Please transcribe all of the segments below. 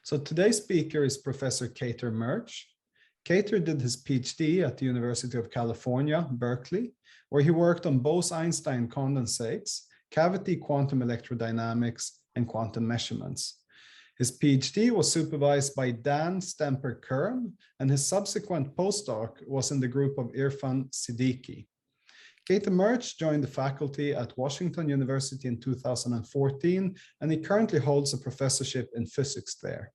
So today's speaker is Professor Kater Murch. Kater did his PhD at the University of California, Berkeley, where he worked on Bose-Einstein condensates, cavity quantum electrodynamics, and quantum measurements. His PhD was supervised by Dan Stemper-Kern, and his subsequent postdoc was in the group of Irfan Siddiqui. Kater Murch joined the faculty at Washington University in 2014, and he currently holds a professorship in physics there.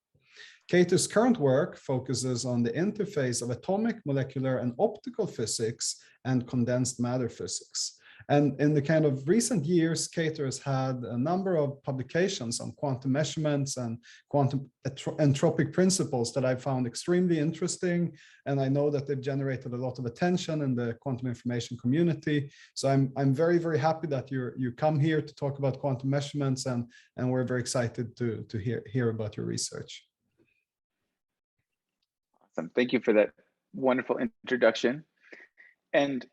Kater's current work focuses on the interface of atomic, molecular, and optical physics and condensed matter physics. And in the kind of recent years, Kater has had a number of publications on quantum measurements and quantum entropic principles that I found extremely interesting. And I know that they've generated a lot of attention in the quantum information community. So I'm very, very happy that you come here to talk about quantum measurements, and we're very excited to hear about your research. Awesome. Thank you for that wonderful introduction. And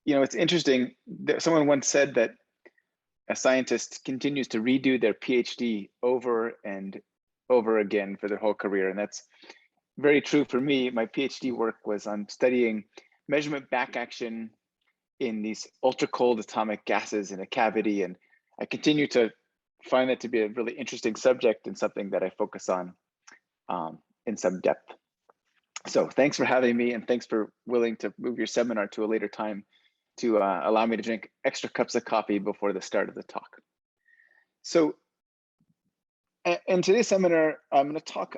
you know, it's interesting that someone once said that a scientist continues to redo their PhD over and over again for their whole career. And that's very true for me. My PhD work was on studying measurement back action in these ultra cold atomic gases in a cavity. And I continue to find that to be a really interesting subject and something that I focus on in some depth. So thanks for having me, and thanks for willing to move your seminar to a later time to allow me to drink extra cups of coffee before the start of the talk. So in today's seminar, I'm going to talk,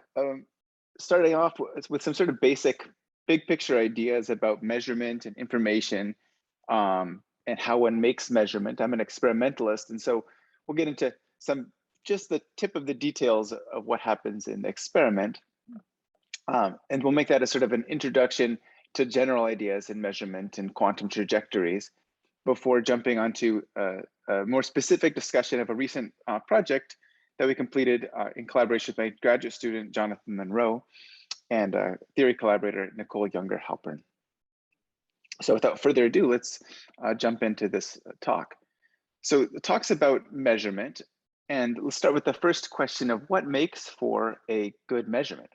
starting off with some sort of basic big picture ideas about measurement and information, and how one makes measurement. I'm an experimentalist, and so we'll get into just the tip of the details of what happens in the experiment. And we'll make that a sort of an introduction to general ideas in measurement and quantum trajectories before jumping onto a more specific discussion of a recent project that we completed in collaboration with my graduate student, Jonathan Monroe, and theory collaborator, Nicole Younger-Halpern. So without further ado, let's jump into this talk. So the talk's about measurement, and let's start with the first question of what makes for a good measurement.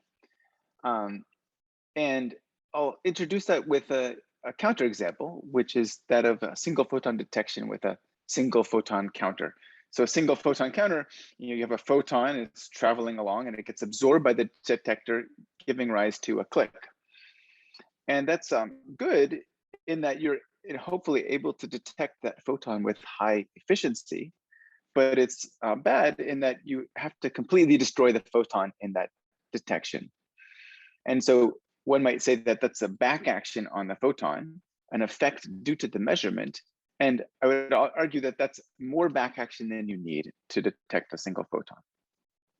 And I'll introduce that with a counterexample, which is that of a single photon detection with a single photon counter. So a single photon counter, you have a photon, it's traveling along, and it gets absorbed by the detector, giving rise to a click. And that's good in that you're hopefully able to detect that photon with high efficiency, but it's bad in that you have to completely destroy the photon in that detection. And so one might say that that's a back action on the photon, an effect due to the measurement. And I would argue that that's more back action than you need to detect a single photon.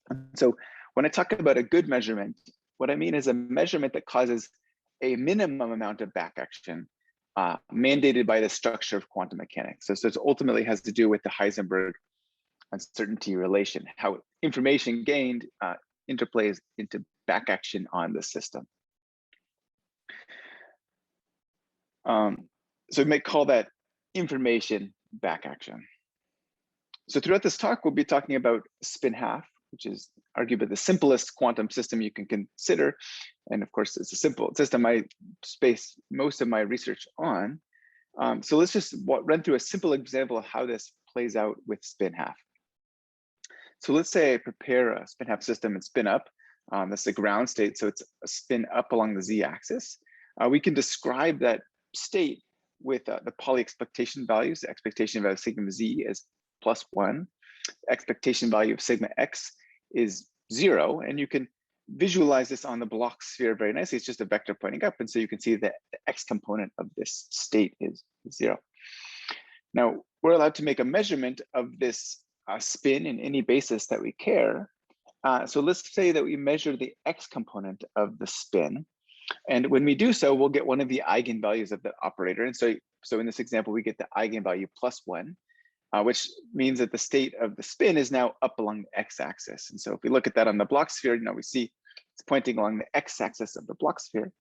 And so when I talk about a good measurement, what I mean is a measurement that causes a minimum amount of back action mandated by the structure of quantum mechanics. So it ultimately has to do with the Heisenberg uncertainty relation, how information gained interplays into back action on the system. So we might call that information back action. So throughout this talk, we'll be talking about spin half, which is arguably the simplest quantum system you can consider. And of course, it's a simple system I space most of my research on. So let's just run through a simple example of how this plays out with spin half. So let's say I prepare a spin half system and spin up. That's the ground state, so it's a spin up along the z-axis. We can describe that state with the Pauli expectation values. The expectation value of sigma z is +1. Expectation value of sigma x is 0, and you can visualize this on the block sphere very nicely. It's just a vector pointing up, and so you can see that the x component of this state is 0. Now, we're allowed to make a measurement of this spin in any basis that we care. So let's say that we measure the x component of the spin. And when we do so, we'll get one of the eigenvalues of the operator. And so in this example, we get the eigenvalue +1, which means that the state of the spin is now up along the x-axis. And so if we look at that on the block sphere, we see it's pointing along the x-axis of the block sphere.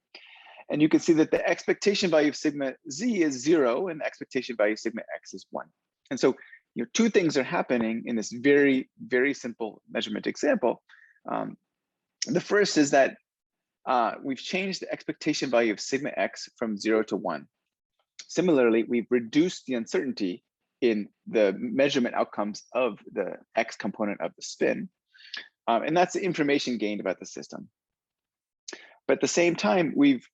And you can see that the expectation value of sigma z is 0, and the expectation value of sigma x is 1. And so two things are happening in this very, very simple measurement example. The first is that we've changed the expectation value of sigma x from 0 to 1. Similarly, we've reduced the uncertainty in the measurement outcomes of the x component of the spin. And that's the information gained about the system. But at the same time, we've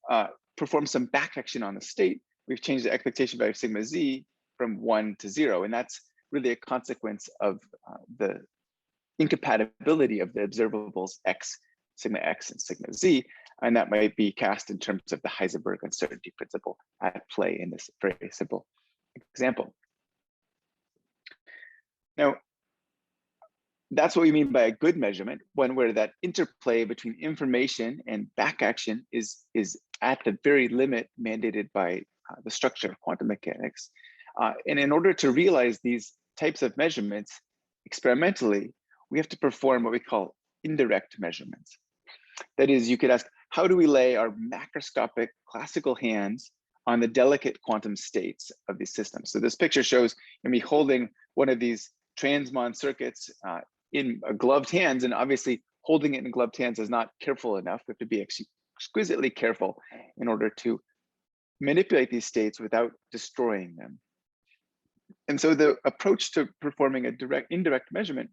performed some back action on the state. We've changed the expectation value of sigma z from 1 to 0. And that's really a consequence of the incompatibility of the observables x, sigma x, and sigma z. And that might be cast in terms of the Heisenberg uncertainty principle at play in this very simple example. Now, that's what we mean by a good measurement, one where that interplay between information and back action is at the very limit mandated by the structure of quantum mechanics. And in order to realize these types of measurements experimentally, we have to perform what we call indirect measurements. That is, you could ask, how do we lay our macroscopic classical hands on the delicate quantum states of these systems? So this picture shows me holding one of these transmon circuits in gloved hands, and obviously holding it in gloved hands is not careful enough. We have to be exquisitely careful in order to manipulate these states without destroying them. And so the approach to performing a indirect measurement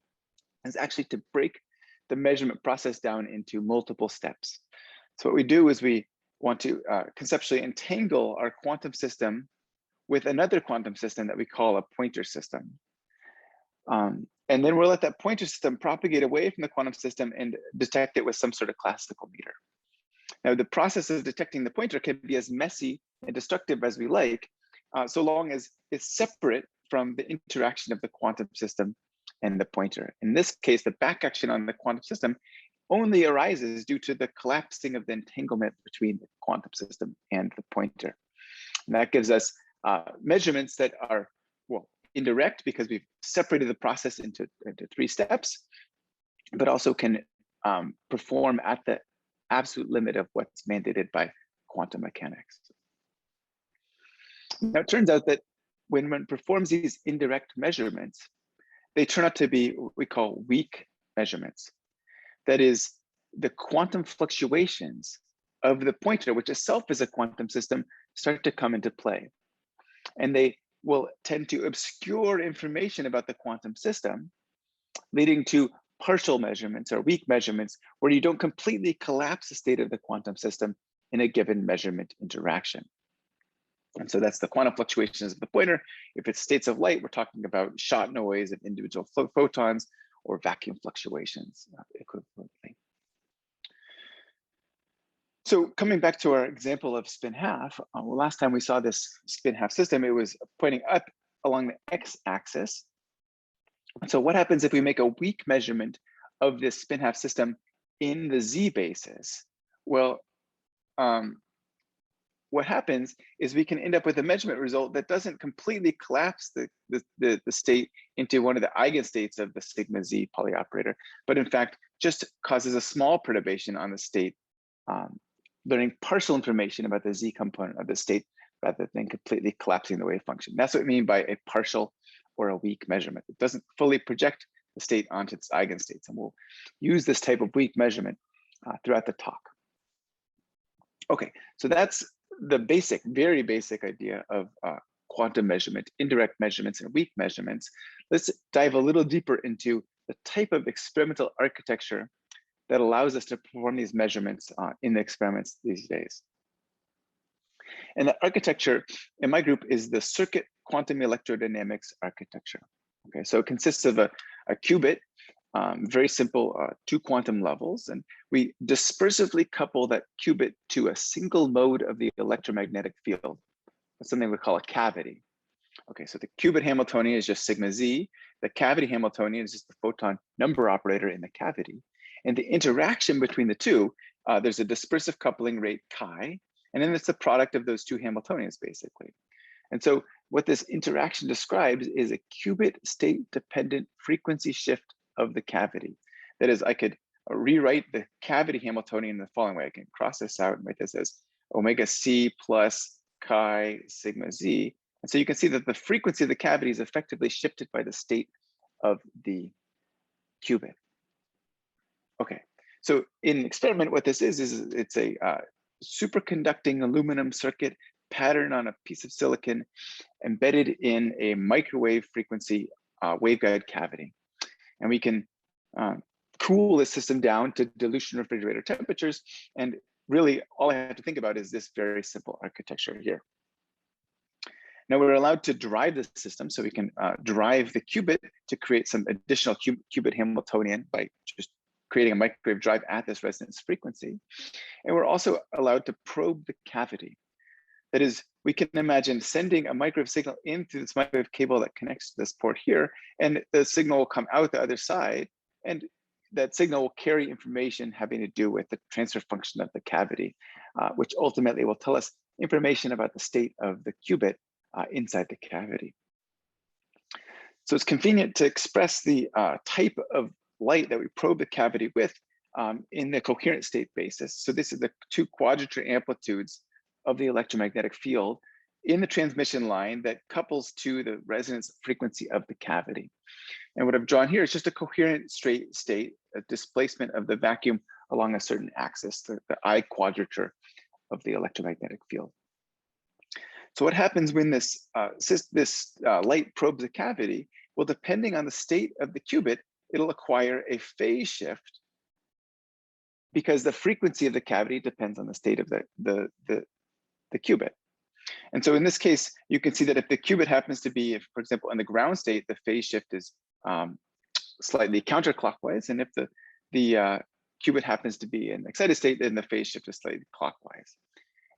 is actually to break the measurement process down into multiple steps. So what we do is we want to conceptually entangle our quantum system with another quantum system that we call a pointer system. And then we'll let that pointer system propagate away from the quantum system and detect it with some sort of classical meter. Now, the process of detecting the pointer can be as messy and destructive as we like, so long as it's separate from the interaction of the quantum system and the pointer. In this case, the back action on the quantum system only arises due to the collapsing of the entanglement between the quantum system and the pointer. And that gives us measurements that are, well, indirect because we've separated the process into 3 steps, but also can perform at the absolute limit of what's mandated by quantum mechanics. Now, it turns out that when one performs these indirect measurements, they turn out to be what we call weak measurements. That is, the quantum fluctuations of the pointer, which itself is a quantum system, start to come into play. And they will tend to obscure information about the quantum system, leading to partial measurements or weak measurements where you don't completely collapse the state of the quantum system in a given measurement interaction. And so that's the quantum fluctuations of the pointer. If it's states of light, we're talking about shot noise of individual photons or vacuum fluctuations equivalently. So coming back to our example of spin half, well, last time we saw this spin half system, it was pointing up along the x-axis. So what happens if we make a weak measurement of this spin half system in the z basis? Well, what happens is we can end up with a measurement result that doesn't completely collapse the state into one of the eigenstates of the sigma z Pauli operator, but in fact just causes a small perturbation on the state, learning partial information about the z component of the state rather than completely collapsing the wave function. That's what we mean by a partial or a weak measurement. It doesn't fully project the state onto its eigenstates, and we'll use this type of weak measurement throughout the talk. Okay, so that's the basic, very basic idea of quantum measurement, indirect measurements, and weak measurements. Let's dive a little deeper into the type of experimental architecture that allows us to perform these measurements in the experiments these days. And the architecture in my group is the circuit quantum electrodynamics architecture. Okay, so it consists of a qubit, very simple 2 quantum levels, and we dispersively couple that qubit to a single mode of the electromagnetic field. That's something we call a cavity. Okay, so the qubit Hamiltonian is just sigma z. The cavity Hamiltonian is just the photon number operator in the cavity. And the interaction between the two, there's a dispersive coupling rate chi, and then it's the product of those 2 Hamiltonians, basically. And so what this interaction describes is a qubit state-dependent frequency shift of the cavity. That is, I could rewrite the cavity Hamiltonian in the following way. I can cross this out and write this as omega c plus chi sigma z. And so you can see that the frequency of the cavity is effectively shifted by the state of the qubit. Okay, So in experiment, what this is it's a superconducting aluminum circuit patterned on a piece of silicon embedded in a microwave frequency waveguide cavity. And we can cool the system down to dilution refrigerator temperatures. And really, all I have to think about is this very simple architecture here. Now we're allowed to drive the system, so we can drive the qubit to create some additional qubit Hamiltonian by just creating a microwave drive at this resonance frequency. And we're also allowed to probe the cavity. That is, we can imagine sending a microwave signal in through this microwave cable that connects to this port here, and the signal will come out the other side, and that signal will carry information having to do with the transfer function of the cavity, which ultimately will tell us information about the state of the qubit inside the cavity. So it's convenient to express the type of light that we probe the cavity with in the coherent state basis. So this is the 2 quadrature amplitudes of the electromagnetic field in the transmission line that couples to the resonance frequency of the cavity. And what I've drawn here is just a coherent straight state, a displacement of the vacuum along a certain axis, the I quadrature of the electromagnetic field. So what happens when this light probes the cavity? Well, depending on the state of the qubit, it'll acquire a phase shift because the frequency of the cavity depends on the state of the qubit. And so in this case, you can see that if the qubit happens to be, for example, in the ground state, the phase shift is slightly counterclockwise. And if the qubit happens to be in excited state, then the phase shift is slightly clockwise.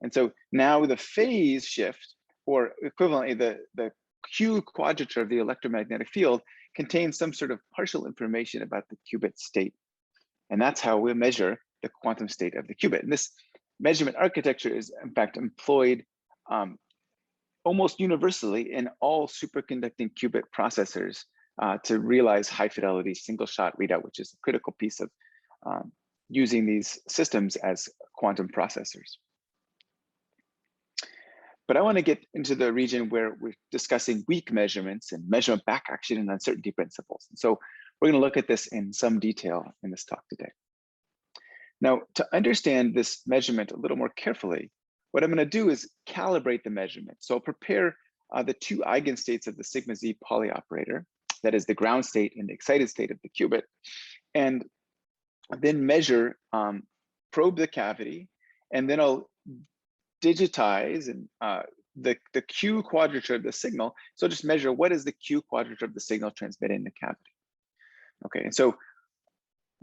And so now the phase shift, or equivalently the Q quadrature of the electromagnetic field, contains some sort of partial information about the qubit state. And that's how we measure the quantum state of the qubit. And this measurement architecture is in fact employed almost universally in all superconducting qubit processors to realize high fidelity single shot readout, which is a critical piece of using these systems as quantum processors. But I want to get into the region where we're discussing weak measurements and measurement back action and uncertainty principles. And so we're going to look at this in some detail in this talk today. Now, to understand this measurement a little more carefully, what I'm going to do is calibrate the measurement. So I'll prepare the 2 eigenstates of the sigma z Pauli operator, that is the ground state and the excited state of the qubit, and then measure, probe the cavity, and then I'll digitize and the Q quadrature of the signal. So just measure what is the Q quadrature of the signal transmitted in the cavity. Okay, and so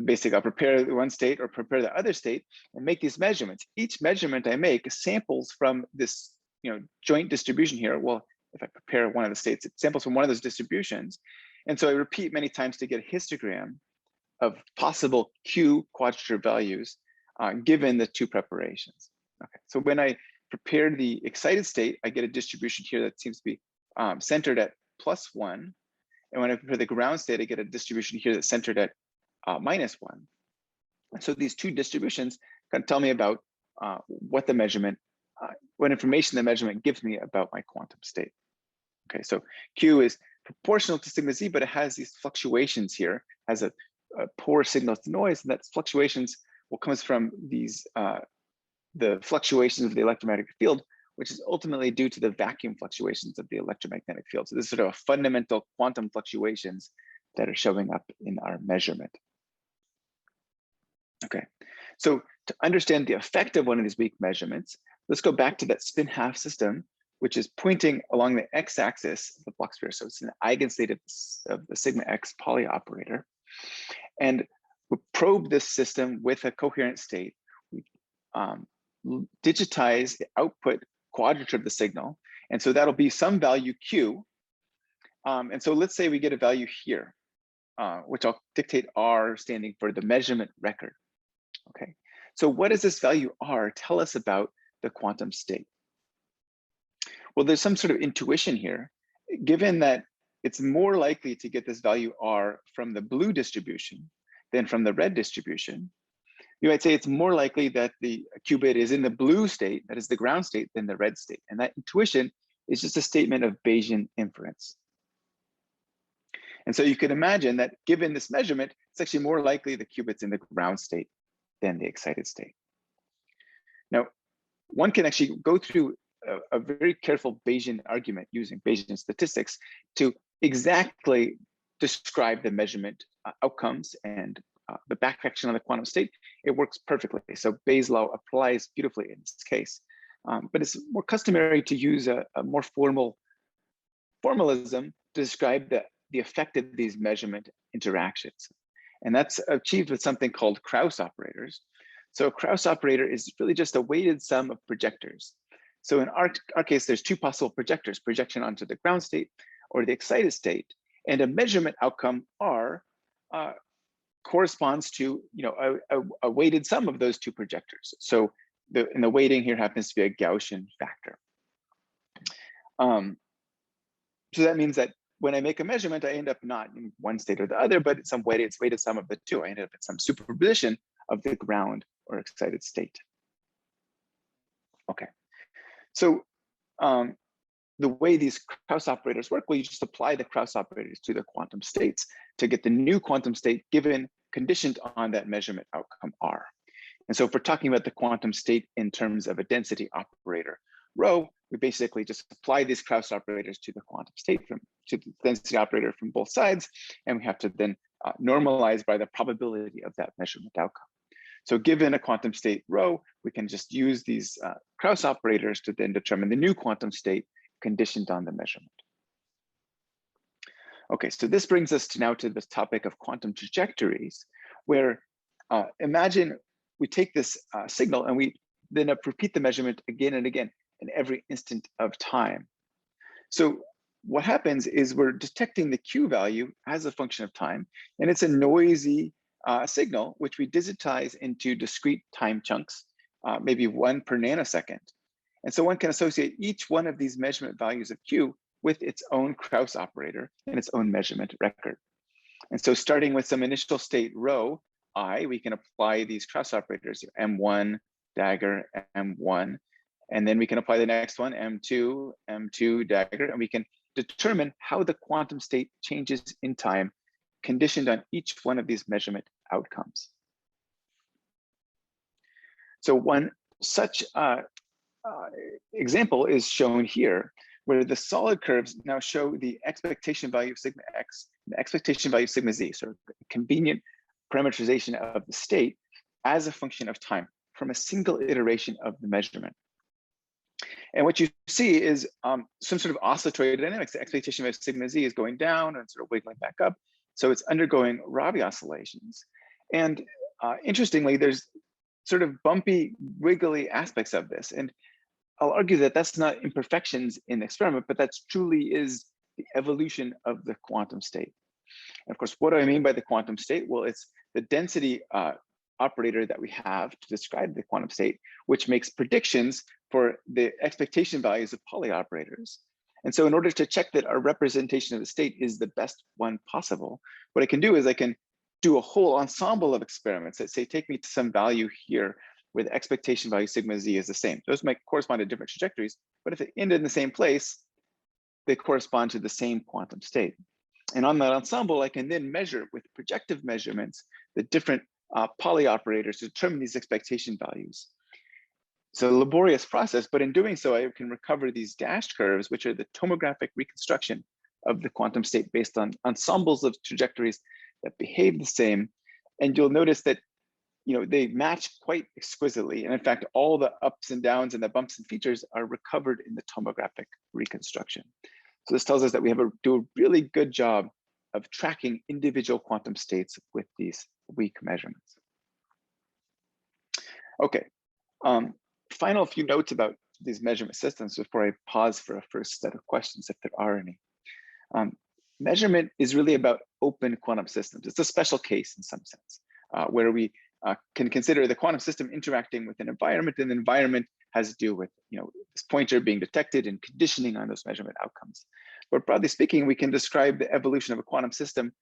basically I'll prepare one state or prepare the other state and make these measurements. Each measurement I make samples from this joint distribution here. Well, if I prepare one of the states, it samples from one of those distributions. And so I repeat many times to get a histogram of possible Q quadrature values given the 2 preparations. Okay, so when I prepare the excited state, I get a distribution here that seems to be centered at +1. And when I prepare the ground state, I get a distribution here that's centered at -1. And so these 2 distributions can tell me about what the measurement, what information the measurement gives me about my quantum state. Okay, so Q is proportional to sigma z, but it has these fluctuations here, has a poor signal to noise, and that fluctuations comes from these the fluctuations of the electromagnetic field, which is ultimately due to the vacuum fluctuations of the electromagnetic field. So this is sort of a fundamental quantum fluctuations that are showing up in our measurement. Okay, so to understand the effect of one of these weak measurements, let's go back to that spin half system, which is pointing along the x-axis of the Bloch sphere. So it's an eigenstate of the sigma x Pauli operator. And we probe this system with a coherent state. We digitize the output quadrature of the signal. And so that'll be some value Q. And so let's say we get a value here, which I'll dictate R standing for the measurement record. Okay, so what does this value R tell us about the quantum state? Well, there's some sort of intuition here, given that it's more likely to get this value R from the blue distribution than from the red distribution. You might say it's more likely that the qubit is in the blue state, that is the ground state, than the red state. And that intuition is just a statement of Bayesian inference. And so you can imagine that given this measurement, it's actually more likely the qubit's in the ground state than the excited state. Now, one can actually go through a very careful Bayesian argument using Bayesian statistics to exactly describe the measurement outcomes and the back action on the quantum state. It works perfectly. So Bayes' law applies beautifully in this case. But it's more customary to use a more formalism to describe the effect of these measurement interactions. And that's achieved with something called Kraus operators. So a Kraus operator is really just a weighted sum of projectors. So in our case, there's two possible projectors, projection onto the ground state or the excited state, and a measurement outcome R corresponds to a weighted sum of those two projectors. So the weighting here happens to be a Gaussian factor. So that means that when I make a measurement, I end up not in one state or the other, but it's weighted sum of the two. I end up at some superposition of the ground or excited state. Okay, so the way these Kraus operators work, well, you just apply the Kraus operators to the quantum states to get the new quantum state given conditioned on that measurement outcome R. And so if we're talking about the quantum state in terms of a density operator rho, we basically just apply these Kraus operators to the quantum state to the density operator from both sides, and we have to then normalize by the probability of that measurement outcome. So given a quantum state rho, we can just use these Kraus operators to then determine the new quantum state conditioned on the measurement. Okay, so this brings us now to this topic of quantum trajectories, where imagine we take this signal and we then repeat the measurement again and again in every instant of time. So what happens is we're detecting the Q value as a function of time, and it's a noisy signal, which we digitize into discrete time chunks, maybe 1 per nanosecond. And so one can associate each one of these measurement values of Q with its own Kraus operator and its own measurement record. And so starting with some initial state rho I, we can apply these Kraus operators, M1, dagger, M1, and then we can apply the next one, M2, M2, dagger, and we can determine how the quantum state changes in time conditioned on each one of these measurement outcomes. So one such example is shown here, where the solid curves now show the expectation value of sigma x and the expectation value of sigma z, so a convenient parameterization of the state as a function of time from a single iteration of the measurement. And what you see is some sort of oscillatory dynamics. The expectation value of sigma z is going down and sort of wiggling back up. So it's undergoing Rabi oscillations. And interestingly, there's sort of bumpy, wiggly aspects of this. And I'll argue that that's not imperfections in the experiment, but that's truly is the evolution of the quantum state. And of course, what do I mean by the quantum state? Well, it's the density operator that we have to describe the quantum state, which makes predictions for the expectation values of Pauli operators. And so in order to check that our representation of the state is the best one possible, what I can do is I can do a whole ensemble of experiments that say, take me to some value here where the expectation value sigma z is the same. Those might correspond to different trajectories, but if they end in the same place, they correspond to the same quantum state. And on that ensemble, I can then measure with projective measurements the different Pauli operators to determine these expectation values. It's a laborious process, but in doing so, I can recover these dashed curves, which are the tomographic reconstruction of the quantum state based on ensembles of trajectories that behave the same. And you'll notice that they match quite exquisitely. And in fact, all the ups and downs and the bumps and features are recovered in the tomographic reconstruction. So this tells us that we have to do a really good job of tracking individual quantum states with these weak measurements. Okay, final few notes about these measurement systems before I pause for a first set of questions, if there are any. Measurement is really about open quantum systems. It's a special case in some sense, where we can consider the quantum system interacting with an environment, and the environment has to do with this pointer being detected and conditioning on those measurement outcomes. But broadly speaking, we can describe the evolution of a quantum system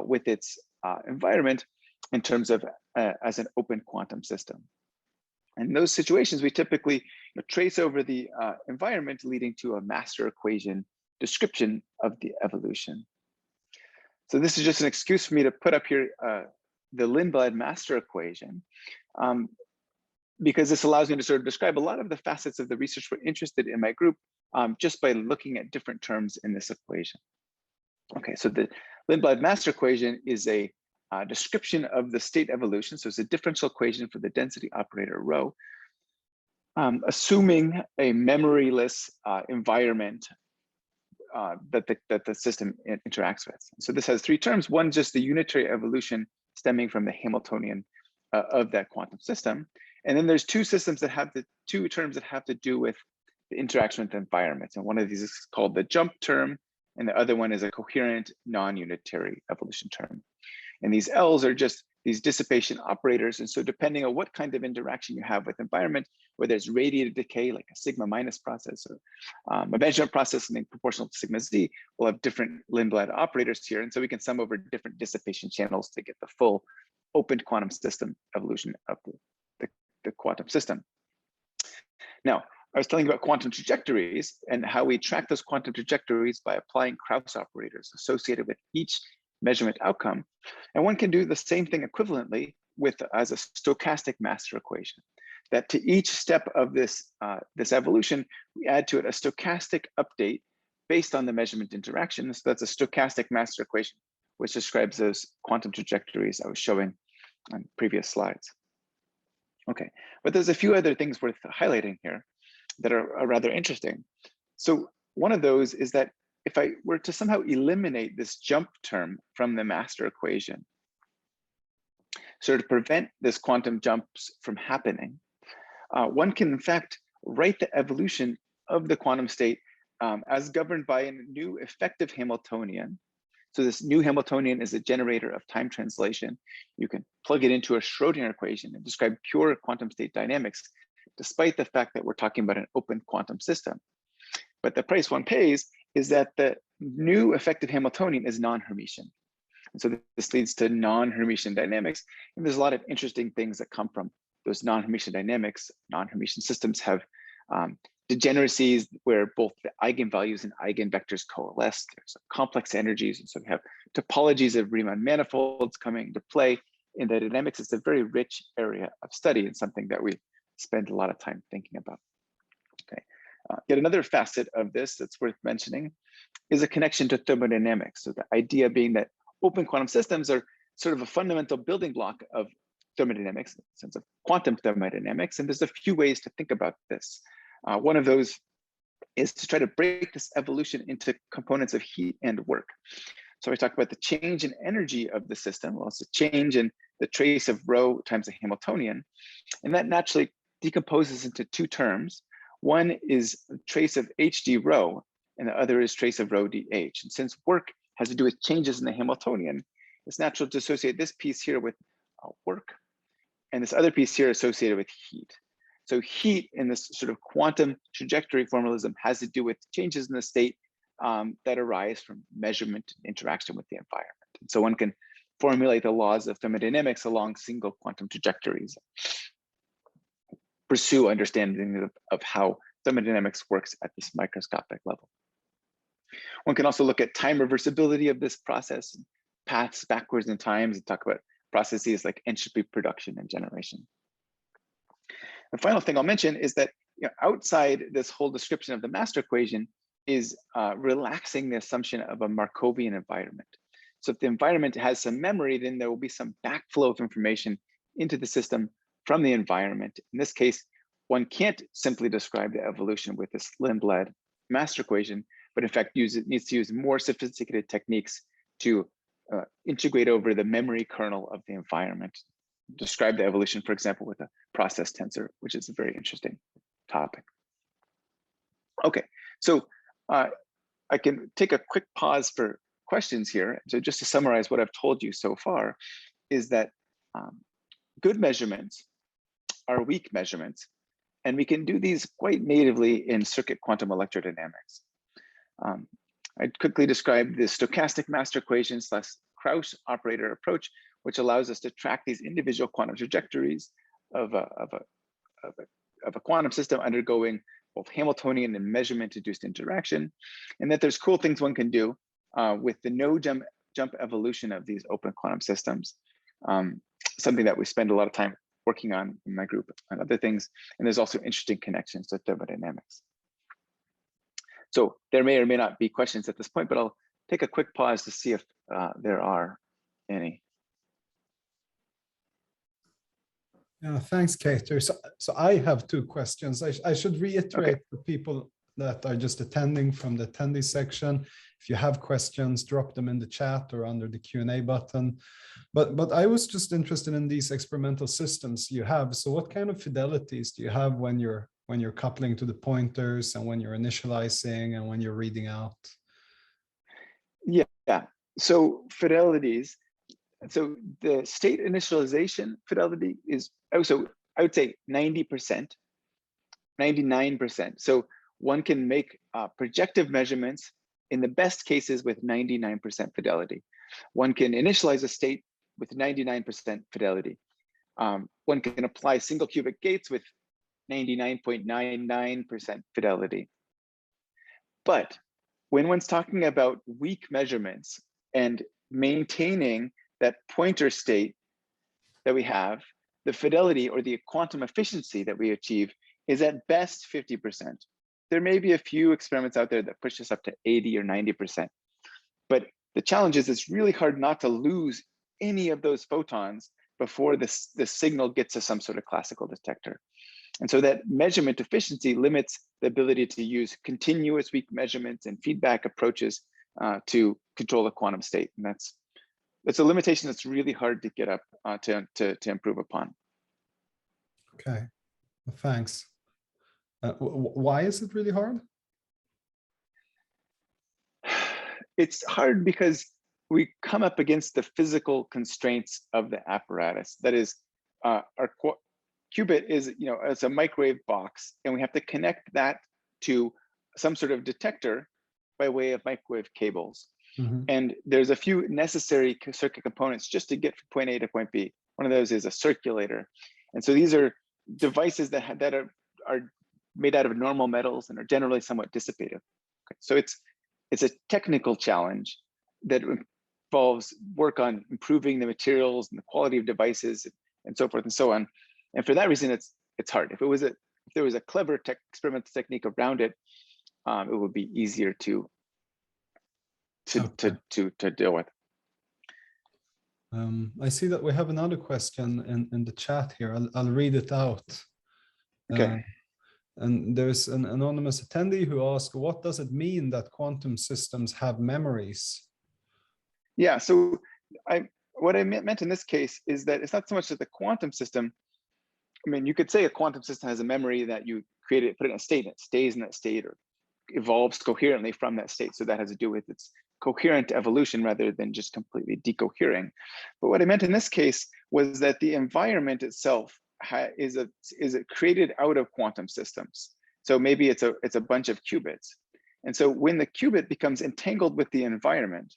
with its environment in terms of as an open quantum system. And in those situations, we typically trace over the environment, leading to a master equation description of the evolution. So this is just an excuse for me to put up here the Lindblad master equation, because this allows me to sort of describe a lot of the facets of the research we're interested in my group just by looking at different terms in this equation. Okay, so the Lindblad master equation is a description of the state evolution. So it's a differential equation for the density operator rho, assuming a memoryless environment that the system interacts with. So this has three terms. One, just the unitary evolution stemming from the Hamiltonian of that quantum system. And then there's two terms that have to do with the interaction with the environment. And one of these is called the jump term, and the other one is a coherent non-unitary evolution term. And these L's are just these dissipation operators. And so depending on what kind of interaction you have with environment, whether it's radiated decay, like a sigma minus process, or a measurement process something proportional to sigma z, we'll have different Lindblad operators here. And so we can sum over different dissipation channels to get the full open quantum system evolution of the quantum system. Now, I was telling you about quantum trajectories and how we track those quantum trajectories by applying Kraus operators associated with each measurement outcome. And one can do the same thing equivalently as a stochastic master equation, that to each step of this evolution, we add to it a stochastic update based on the measurement interaction. So that's a stochastic master equation, which describes those quantum trajectories I was showing on previous slides. Okay, but there's a few other things worth highlighting here that are rather interesting. So one of those is that if I were to somehow eliminate this jump term from the master equation, so to prevent this quantum jumps from happening, one can in fact write the evolution of the quantum state as governed by a new effective Hamiltonian. So this new Hamiltonian is a generator of time translation. You can plug it into a Schrodinger equation and describe pure quantum state dynamics, despite the fact that we're talking about an open quantum system. But the price one pays is that the new effective Hamiltonian is non-Hermitian. And so this leads to non-Hermitian dynamics. And there's a lot of interesting things that come from those non-Hermitian dynamics. Non-Hermitian systems have degeneracies where both the eigenvalues and eigenvectors coalesce. There's complex energies. And so we have topologies of Riemann manifolds coming into play. In the dynamics, it's a very rich area of study and something that we spend a lot of time thinking about. Okay. Yet another facet of this that's worth mentioning is a connection to thermodynamics. So the idea being that open quantum systems are sort of a fundamental building block of thermodynamics, in the sense of quantum thermodynamics. And there's a few ways to think about this. One of those is to try to break this evolution into components of heat and work. So we talked about the change in energy of the system. Well, it's a change in the trace of rho times the Hamiltonian. And that naturally decomposes into two terms. One is trace of hd rho, and the other is trace of rho dh. And since work has to do with changes in the Hamiltonian, it's natural to associate this piece here with work, and this other piece here associated with heat. So heat in this sort of quantum trajectory formalism has to do with changes in the state that arise from measurement and interaction with the environment. And so one can formulate the laws of thermodynamics along single quantum trajectories, pursue understanding of how thermodynamics works at this microscopic level. One can also look at time reversibility of this process, paths backwards in times, and talk about processes like entropy production and generation. The final thing I'll mention is that outside this whole description of the master equation is relaxing the assumption of a Markovian environment. So if the environment has some memory, then there will be some backflow of information into the system from the environment. In this case, one can't simply describe the evolution with this Lindblad master equation, but in fact needs to use more sophisticated techniques to integrate over the memory kernel of the environment. Describe the evolution, for example, with a process tensor, which is a very interesting topic. Okay, so I can take a quick pause for questions here. So just to summarize what I've told you so far is that good measurements are weak measurements, and we can do these quite natively in circuit quantum electrodynamics. I'd quickly describe the stochastic master equation / Kraus operator approach, which allows us to track these individual quantum trajectories of a quantum system undergoing both Hamiltonian and measurement-induced interaction, and that there's cool things one can do with the no jump evolution of these open quantum systems something that we spend a lot of time working on in my group and other things. And there's also interesting connections to thermodynamics. So there may or may not be questions at this point, but I'll take a quick pause to see if there are any. Yeah, thanks, Kater. So I have two questions. I should reiterate for people that are just attending from the attendee section. If you have questions, drop them in the chat or under the Q&A button. But I was just interested in these experimental systems you have. So what kind of fidelities do you have when you're coupling to the pointers and when you're initializing and when you're reading out? Yeah. So fidelities. So the state initialization fidelity is also, I would say 90%, 99%. So one can make projective measurements in the best cases with 99% fidelity. One can initialize a state with 99% fidelity. One can apply single qubit gates with 99.99% fidelity. But when one's talking about weak measurements and maintaining that pointer state that we have, the fidelity or the quantum efficiency that we achieve is at best 50%. There may be a few experiments out there that push us up to 80 or 90%. But the challenge is it's really hard not to lose any of those photons before the signal gets to some sort of classical detector. And so that measurement efficiency limits the ability to use continuous weak measurements and feedback approaches to control the quantum state. And that's a limitation that's really hard to get up to improve upon. Okay, well, thanks. Why is it really hard? It's hard because we come up against the physical constraints of the apparatus. That is, our qubit is, it's a microwave box, and we have to connect that to some sort of detector by way of microwave cables. Mm-hmm. And there's a few necessary circuit components just to get from point A to point B. One of those is a circulator. And so these are devices that are made out of normal metals and are generally somewhat dissipative. Okay. So it's a technical challenge that involves work on improving the materials and the quality of devices and so forth and so on. And for that reason, it's hard. If there was a clever experimental technique around it, it would be easier to deal with. I see that we have another question in the chat here. I'll read it out. Okay. And there's an anonymous attendee who asked, what does it mean that quantum systems have memories? Yeah, so what I meant in this case is that it's not so much that the quantum system, I mean, you could say a quantum system has a memory that you create it, put it in a state, and it stays in that state or evolves coherently from that state. So that has to do with its coherent evolution rather than just completely decohering. But what I meant in this case was that the environment itself is created out of quantum systems. So maybe it's a bunch of qubits. And so when the qubit becomes entangled with the environment,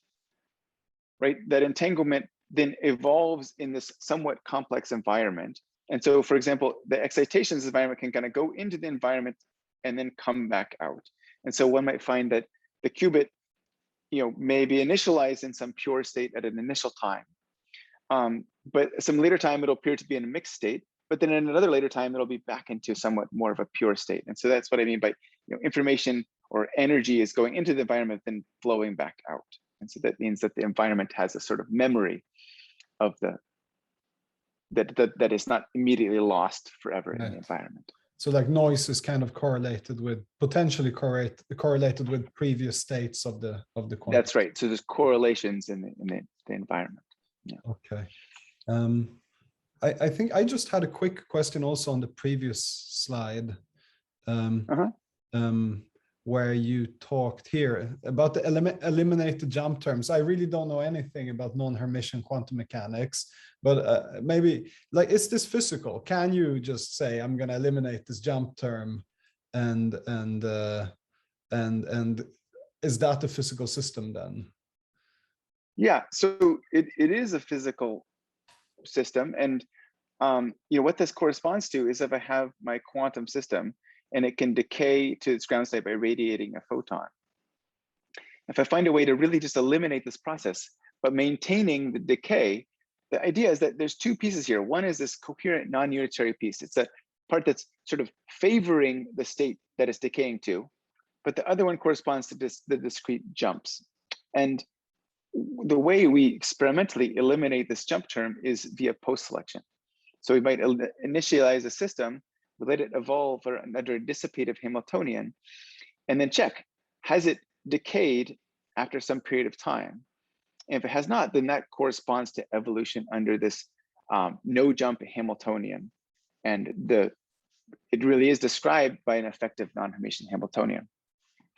right, that entanglement then evolves in this somewhat complex environment. And so, for example, the excitations environment can kind of go into the environment and then come back out. And so one might find that the qubit, may be initialized in some pure state at an initial time. But some later time, it'll appear to be in a mixed state. But then in another later time, it'll be back into somewhat more of a pure state. And so that's what I mean by information or energy is going into the environment, then flowing back out. And so that means that the environment has a sort of memory of that is not immediately lost forever in the environment. So like noise is kind of potentially correlated with previous states of the quantum. That's right. So there's correlations in the environment. Yeah. Okay. I think I just had a quick question also on the previous slide. Where you talked here about the eliminated jump terms. I really don't know anything about non-Hermitian quantum mechanics, but maybe like, is this physical? Can you just say, I'm going to eliminate this jump term, and is that a physical system then? Yeah, so it is a physical system, and what this corresponds to is if I have my quantum system, and it can decay to its ground state by radiating a photon. If I find a way to really just eliminate this process, but maintaining the decay, the idea is that there's two pieces here. One is this coherent non-unitary piece. It's a part that's sort of favoring the state that it's decaying to, but the other one corresponds to the discrete jumps. And the way we experimentally eliminate this jump term is via post-selection. So we might initialize a system, let it evolve under a dissipative Hamiltonian, and then check, has it decayed after some period of time? And if it has not, then that corresponds to evolution under this no jump Hamiltonian. And it really is described by an effective non-Hermitian Hamiltonian.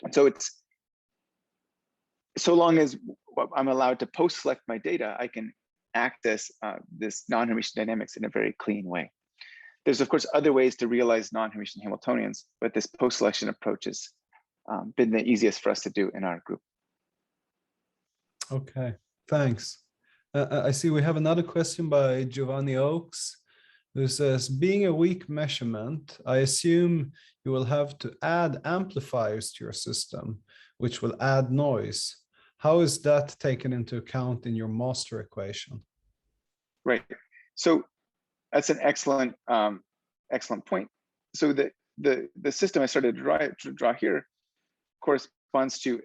And so it's, so long as I'm allowed to post-select my data, I can access this non-Hermitian dynamics in a very clean way. There's, of course, other ways to realize non-Hermitian Hamiltonians, but this post-selection approach has been the easiest for us to do in our group. Okay, thanks. I see we have another question by Giovanni Oakes, who says, being a weak measurement, I assume you will have to add amplifiers to your system, which will add noise. How is that taken into account in your master equation? Right. So that's an excellent, excellent point. So the system I started to draw here corresponds to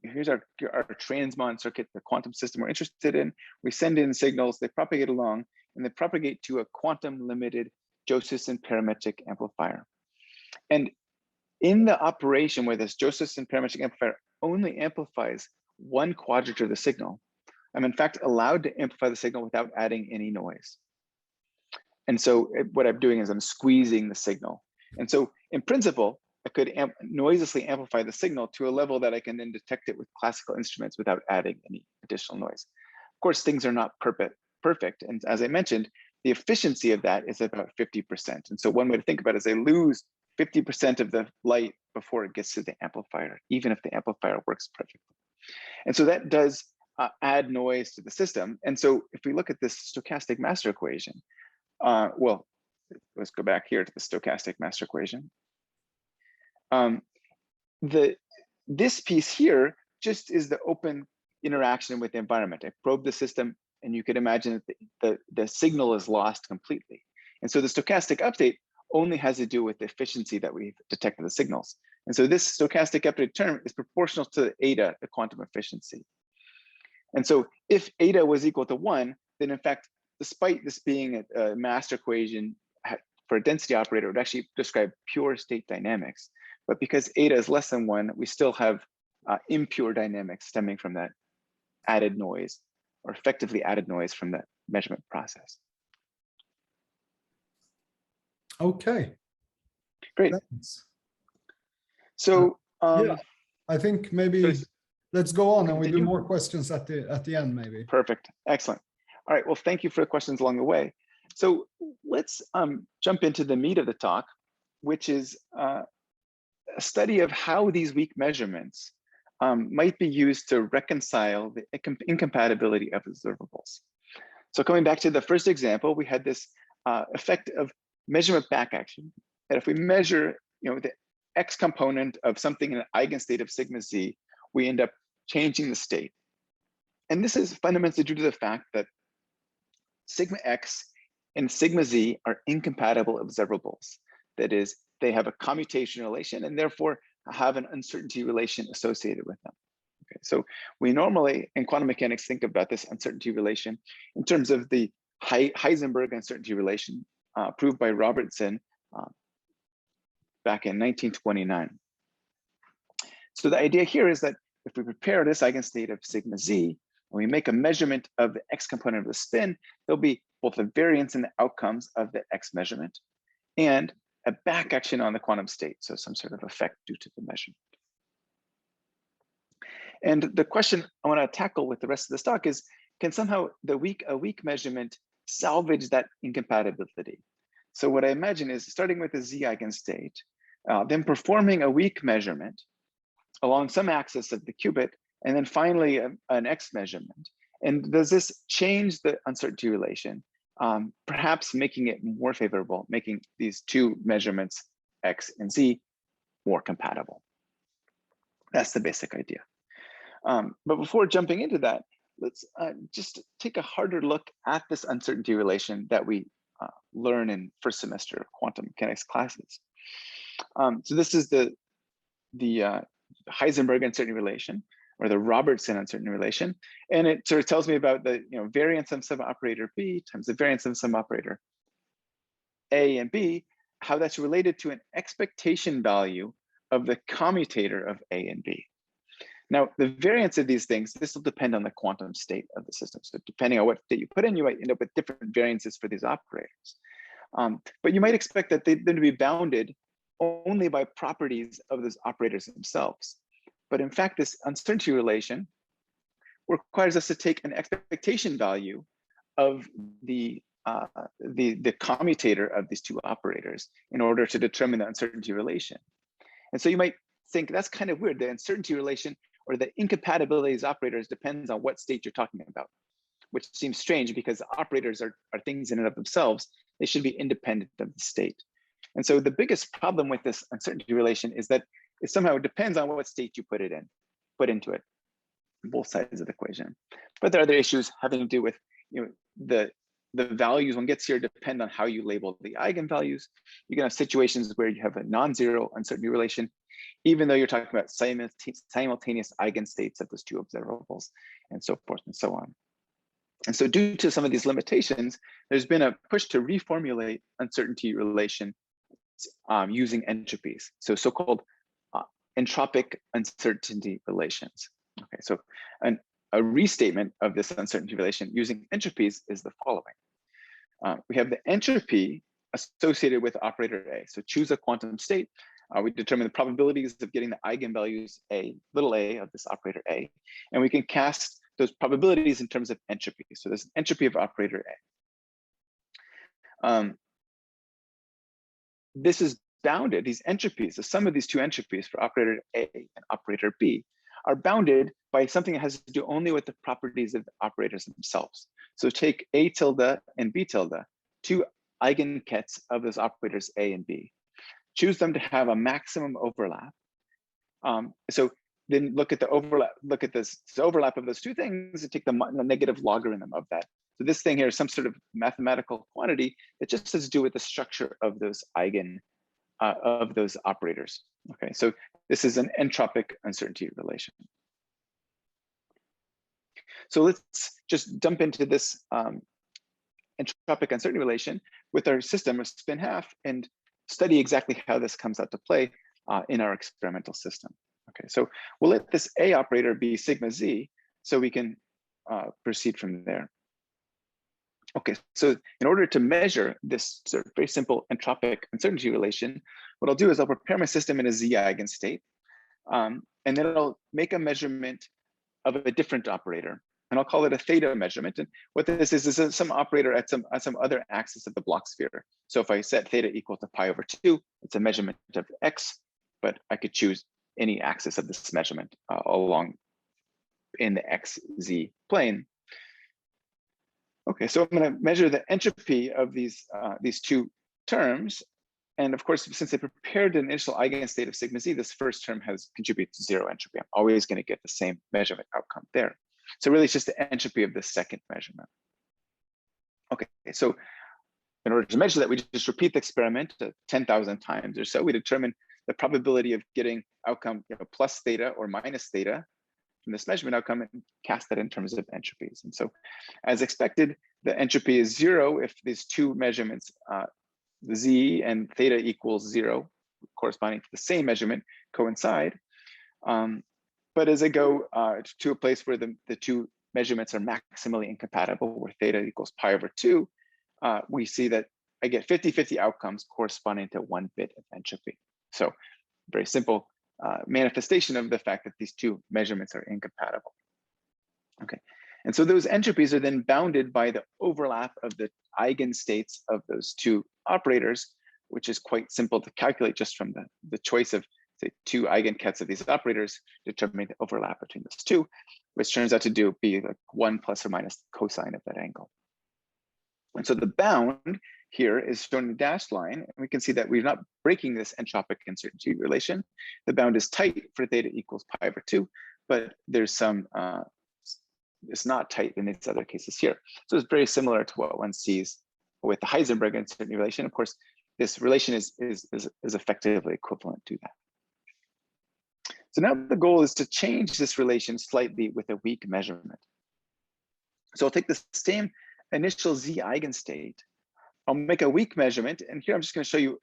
here's our transmon circuit, the quantum system we're interested in. We send in signals, they propagate along, and they propagate to a quantum limited Josephson parametric amplifier. And in the operation where this Josephson parametric amplifier only amplifies one quadrant of the signal, I'm in fact allowed to amplify the signal without adding any noise. And so what I'm doing is I'm squeezing the signal. And so in principle, I could noiselessly amplify the signal to a level that I can then detect it with classical instruments without adding any additional noise. Of course, things are not perfect. And as I mentioned, the efficiency of that is about 50%. And so one way to think about it is I lose 50% of the light before it gets to the amplifier, even if the amplifier works perfectly. And so that does add noise to the system. And so if we look at this stochastic master equation, well, let's go back here to the stochastic master equation. This piece here just is the open interaction with the environment. I probe the system, and you could imagine that the signal is lost completely. And so the stochastic update only has to do with the efficiency that we've detected the signals. And so this stochastic update term is proportional to eta, the quantum efficiency. And so if eta was equal to 1, then in fact, despite this being a master equation for a density operator, it would actually describe pure state dynamics. But because eta is less than 1, we still have impure dynamics stemming from that added noise, or effectively added noise from the measurement process. Okay. Great. Thanks. So yeah, I think maybe let's go on and we do continue. more questions at the end, maybe. Perfect. Excellent. All right. Well, thank you for the questions along the way. So let's jump into the meat of the talk, which is a study of how these weak measurements might be used to reconcile the incompatibility of observables. So coming back to the first example, we had this effect of measurement back action. That if we measure, the x component of something in an eigenstate of sigma z, we end up changing the state. And this is fundamentally due to the fact that sigma x and sigma z are incompatible observables. That is, they have a commutation relation and therefore have an uncertainty relation associated with them. Okay, so we normally in quantum mechanics think about this uncertainty relation in terms of the Heisenberg uncertainty relation proved by Robertson back in 1929. So the idea here is that if we prepare this eigenstate of sigma z, and we make a measurement of the x component of the spin, there'll be both a variance in the outcomes of the x measurement and a back action on the quantum state, so some sort of effect due to the measurement. And the question I want to tackle with the rest of this talk is, can somehow a weak measurement salvage that incompatibility? So what I imagine is starting with a z eigenstate, then performing a weak measurement along some axis of the qubit, and then finally an x measurement. And does this change the uncertainty relation? Perhaps making it more favorable, making these two measurements, x and z, more compatible. That's the basic idea. But before jumping into that, let's just take a harder look at this uncertainty relation that we learn in first semester of quantum mechanics classes. So this is the Heisenberg uncertainty relation, or the Robertson uncertainty relation, and it sort of tells me about the variance of some operator B times the variance of some operator A and B, how that's related to an expectation value of the commutator of A and B. Now, the variance of these things, this will depend on the quantum state of the system. So depending on what state you put in, you might end up with different variances for these operators. But you might expect that them to be bounded only by properties of those operators themselves. But in fact, this uncertainty relation requires us to take an expectation value of the commutator of these two operators in order to determine the uncertainty relation. And so you might think that's kind of weird. The uncertainty relation or the incompatibility of these operators depends on what state you're talking about, which seems strange because operators are things in and of themselves. They should be independent of the state. And so the biggest problem with this uncertainty relation is that it somehow depends on what state you put into it, both sides of the equation. But there are other issues having to do with the values one gets here depend on how you label the eigenvalues. You can have situations where you have a non-zero uncertainty relation, even though you're talking about simultaneous eigenstates of those two observables, and so forth and so on. And so due to some of these limitations, there's been a push to reformulate uncertainty relation using entropies, so-called entropic uncertainty relations. Okay, so a restatement of this uncertainty relation using entropies is the following. We have the entropy associated with operator A. So choose a quantum state. We determine the probabilities of getting the eigenvalues little a of this operator A, and we can cast those probabilities in terms of entropy. So there's an entropy of operator A. This is bounded, these entropies, the sum of these two entropies for operator A and operator B are bounded by something that has to do only with the properties of the operators themselves. So take A tilde and B tilde, two eigenkets of those operators A and B. Choose them to have a maximum overlap. So then look at the overlap, look at this overlap of those two things and take the negative logarithm of that. So this thing here is some sort of mathematical quantity that just has to do with the structure of those of those operators. Okay, so this is an entropic uncertainty relation. So let's just dump into this entropic uncertainty relation with our system of spin half and study exactly how this comes out to play in our experimental system. Okay, so we'll let this A operator be sigma z so we can proceed from there. Okay, so in order to measure this sort of very simple entropic uncertainty relation, what I'll do is I'll prepare my system in a z eigenstate, and then I'll make a measurement of a different operator, and I'll call it a theta measurement. And what this is some operator at some other axis of the block sphere. So if I set theta equal to pi over 2, it's a measurement of x, but I could choose any axis of this measurement along in the xz plane. Okay, so I'm going to measure the entropy of these two terms. And of course, since I prepared an initial eigenstate of sigma z, this first term has contributed to 0 entropy. I'm always going to get the same measurement outcome there. So really, it's just the entropy of the second measurement. Okay, so in order to measure that, we just repeat the experiment 10,000 times or so. We determine the probability of getting outcome plus theta or minus theta from this measurement outcome and cast that in terms of entropies. And so as expected, the entropy is 0 if these two measurements, z and theta equals 0, corresponding to the same measurement, coincide. But as I go to a place where the two measurements are maximally incompatible, where theta equals pi over 2, we see that I get 50-50 outcomes corresponding to 1 bit of entropy. So very simple manifestation of the fact that these two measurements are incompatible. Okay, and so those entropies are then bounded by the overlap of the eigenstates of those two operators, which is quite simple to calculate just from the choice of, say, two eigenkets of these operators, determining the overlap between those two, which turns out to be like 1 plus or minus the cosine of that angle. And so the bound here is shown in the dashed line, and we can see that we're not breaking this entropic uncertainty relation. The bound is tight for theta equals pi over 2, but there's some is not tight in these other cases here. So it's very similar to what one sees with the Heisenberg uncertainty relation. Of course, this relation is effectively equivalent to that. So now the goal is to change this relation slightly with a weak measurement. So I'll take the same initial Z eigenstate. I'll make a weak measurement, and here I'm just going to show you,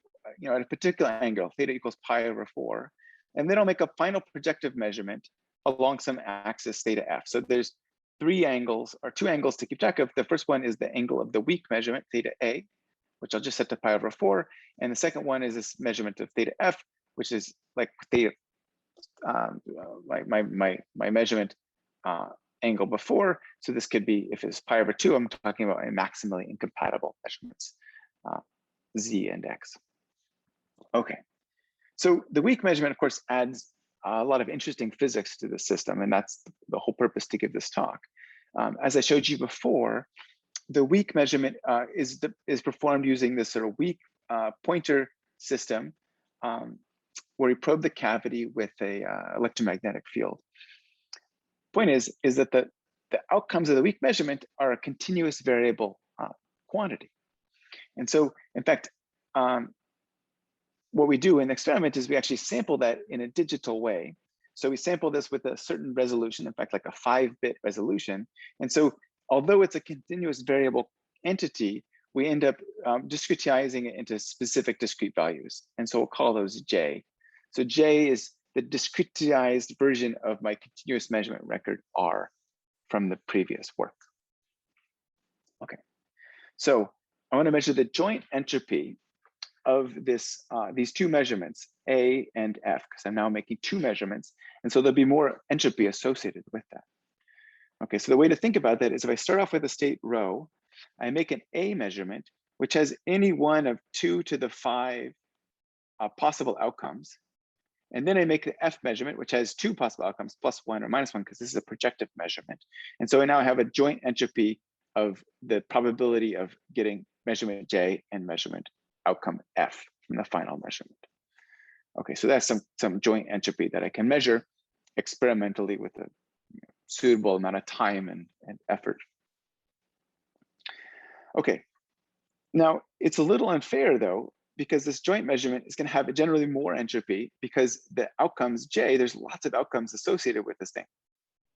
at a particular angle, theta equals pi/4, and then I'll make a final projective measurement along some axis theta f. So there's two angles to keep track of. The first one is the angle of the weak measurement, theta a, which I'll just set to pi/4, and the second one is this measurement of theta f, which is like theta, my measurement angle before. So this could be, if it's pi/2, I'm talking about a maximally incompatible measurements, z and x. Okay, so the weak measurement, of course, adds a lot of interesting physics to the system, and that's the whole purpose to give this talk. As I showed you before, the weak measurement is performed using this sort of weak pointer system, where we probe the cavity with a electromagnetic field. Point is that the outcomes of the weak measurement are a continuous variable quantity. And so, in fact, what we do in the experiment is we actually sample that in a digital way. So we sample this with a certain resolution, in fact, like a 5-bit resolution. And so, although it's a continuous variable entity, we end up discretizing it into specific discrete values. And so we'll call those J. So J is the discretized version of my continuous measurement record R from the previous work. Okay, so I want to measure the joint entropy of these two measurements, A and F, because I'm now making two measurements. And so there'll be more entropy associated with that. Okay, so the way to think about that is if I start off with a state rho, I make an A measurement, which has any one of 2 to the 5 possible outcomes. And then I make the F measurement, which has 2 possible outcomes, +1 or -1, because this is a projective measurement. And so I now have a joint entropy of the probability of getting measurement J and measurement outcome F from the final measurement. Okay, so that's some joint entropy that I can measure experimentally with a suitable amount of time and effort. Okay, now it's a little unfair though, because this joint measurement is going to have generally more entropy because the outcomes J, there's lots of outcomes associated with this thing,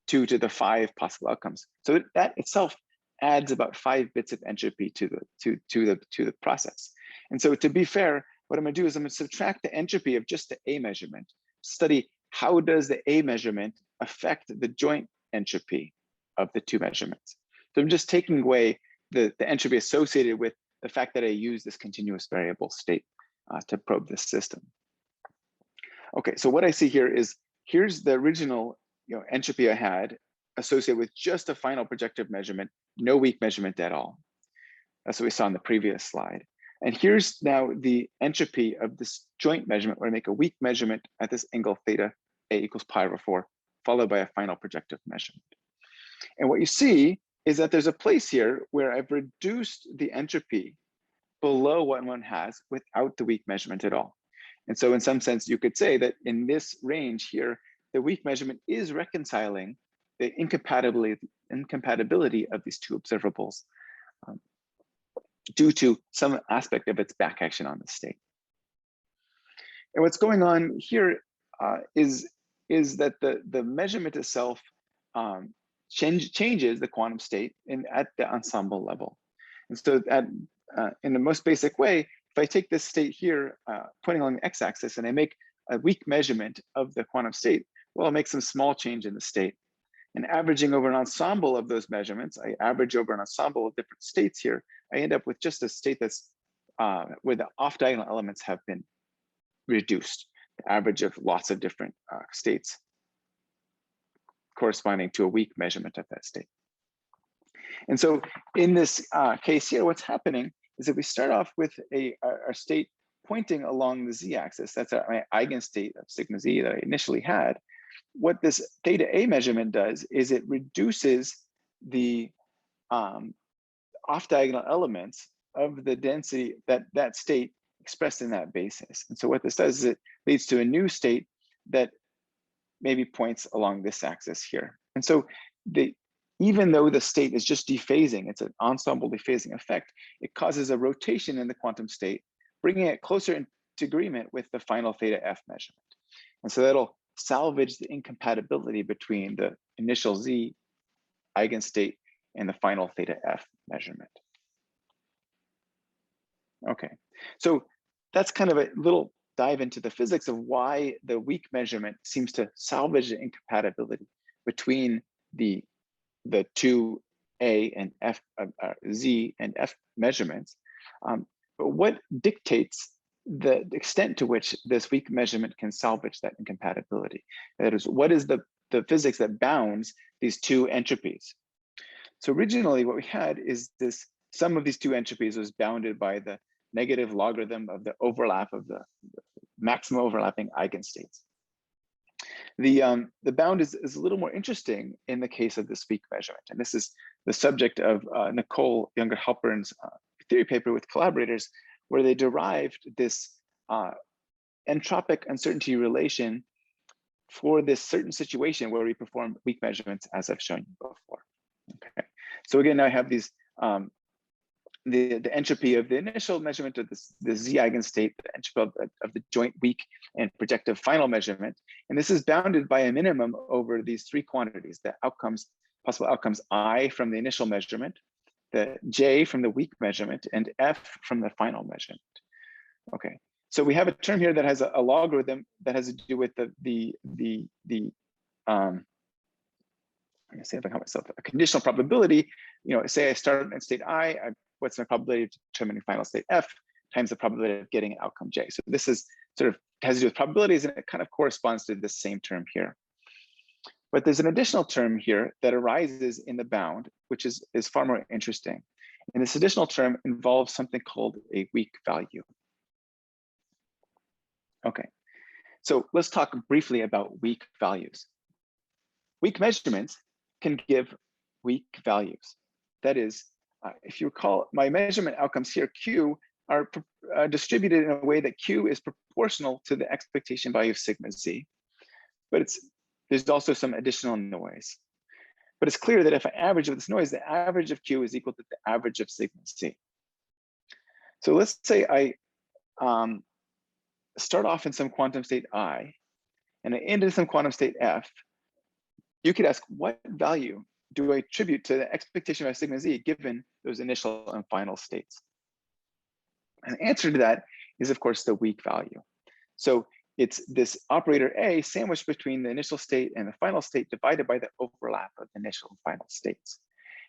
2 to the 5 possible outcomes. So that itself adds about 5 bits of entropy to the process. And so to be fair, what I'm going to do is I'm going to subtract the entropy of just the A measurement, study how does the A measurement affect the joint entropy of the two measurements. So I'm just taking away the entropy associated with the fact that I use this continuous variable state to probe this system. Okay, so what I see here is, here's the original entropy I had associated with just a final projective measurement, no weak measurement at all. That's what we saw in the previous slide. And here's now the entropy of this joint measurement where I make a weak measurement at this angle theta A equals pi/4, followed by a final projective measurement. And what you see is that there's a place here where I've reduced the entropy below what one has without the weak measurement at all. And so in some sense, you could say that in this range here, the weak measurement is reconciling the incompatibility of these two observables due to some aspect of its back action on the state. And what's going on here is that the measurement itself changes the quantum state at the ensemble level. And so in the most basic way, if I take this state here, pointing along the x-axis, and I make a weak measurement of the quantum state, well, I'll make some small change in the state. And averaging over an ensemble of those measurements, I average over an ensemble of different states here, I end up with just a state that's where the off-diagonal elements have been reduced, the average of lots of different states corresponding to a weak measurement of that state. And so in this case here, what's happening is that we start off with our state pointing along the z-axis. That's my eigenstate of sigma z that I initially had. What this theta A measurement does is it reduces the off-diagonal elements of the density that state expressed in that basis. And so what this does is it leads to a new state that maybe points along this axis here. And so even though the state is just dephasing, it's an ensemble dephasing effect, it causes a rotation in the quantum state, bringing it closer into agreement with the final theta F measurement. And so that'll salvage the incompatibility between the initial Z eigenstate and the final theta F measurement. Okay, so that's kind of a little dive into the physics of why the weak measurement seems to salvage the incompatibility between the two A and F, Z and F measurements. But what dictates the extent to which this weak measurement can salvage that incompatibility? That is, what is the physics that bounds these two entropies? So originally what we had is this sum of these two entropies was bounded by the negative logarithm of the overlap of the maximum overlapping eigenstates. The bound is a little more interesting in the case of this weak measurement. And this is the subject of Nicole Younger-Halpern's theory paper with collaborators, where they derived this entropic uncertainty relation for this certain situation where we perform weak measurements, as I've shown you before. Okay, so again, now I have these the entropy of the initial measurement of the Z eigenstate, the entropy of the joint weak and projective final measurement. And this is bounded by a minimum over these three quantities, the outcomes, possible outcomes I from the initial measurement, the J from the weak measurement, and F from the final measurement. Okay, so we have a term here that has a logarithm that has to do with let me see if I can help myself, a conditional probability. You know, say I start at state I, what's my probability of determining final state F times the probability of getting an outcome J. So this is sort of has to do with probabilities, and it kind of corresponds to this same term here. But there's an additional term here that arises in the bound, which is far more interesting. And this additional term involves something called a weak value. Okay, so let's talk briefly about weak values. Weak measurements can give weak values. That is, if you recall, my measurement outcomes here, Q, are distributed in a way that Q is proportional to the expectation value of sigma Z. But there's also some additional noise. But it's clear that if I average of this noise, the average of Q is equal to the average of sigma Z. So let's say I start off in some quantum state I, and I end in some quantum state F. You could ask, what value do I attribute to the expectation by sigma Z given those initial and final states? And the answer to that is, of course, the weak value. So it's this operator A sandwiched between the initial state and the final state divided by the overlap of the initial and final states.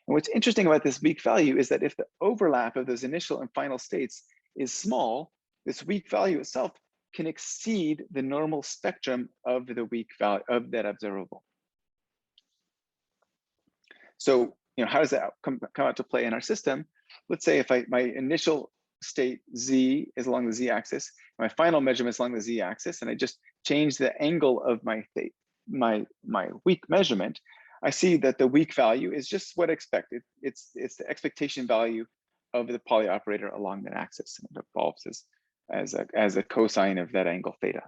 And what's interesting about this weak value is that if the overlap of those initial and final states is small, this weak value itself can exceed the normal spectrum of the weak value of that observable. So, you know, how does that come out to play in our system? Let's say if my initial state Z is along the Z axis, my final measurement is along the Z axis, and I just change the angle of my weak measurement, I see that the weak value is just what I expected. It's the expectation value of the Pauli operator along that axis, and it evolves as a cosine of that angle theta.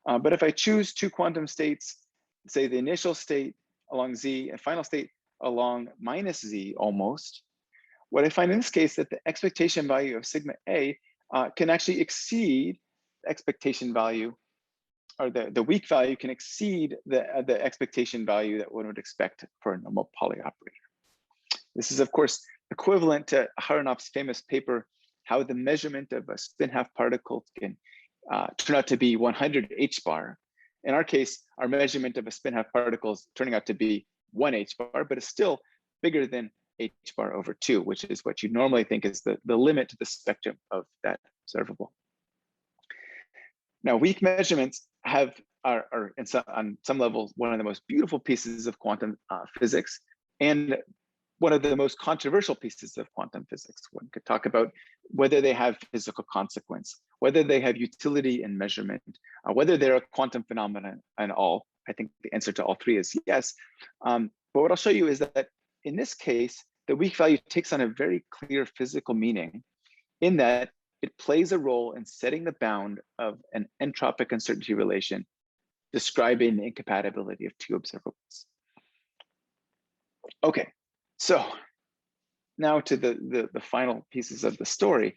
But if I choose two quantum states, say the initial state along Z and final state along minus Z almost, what I find in this case that the expectation value of sigma A can actually exceed the expectation value, or the weak value can exceed the expectation value that one would expect for a normal Pauli operator. This is, of course, equivalent to Aharonov's famous paper, how the measurement of a spin half particle can turn out to be 100 h-bar. In our case, our measurement of a spin half particle is turning out to be 1 h-bar, but it's still bigger than h-bar over 2, which is what you normally think is the limit to the spectrum of that observable. Now, weak measurements are on some levels one of the most beautiful pieces of quantum physics, and one of the most controversial pieces of quantum physics. One could talk about whether they have physical consequence, whether they have utility in measurement, whether they're a quantum phenomenon and all. I think the answer to all three is yes. But what I'll show you is that in this case, the weak value takes on a very clear physical meaning in that it plays a role in setting the bound of an entropic uncertainty relation describing the incompatibility of two observables. Okay, so now to the final pieces of the story.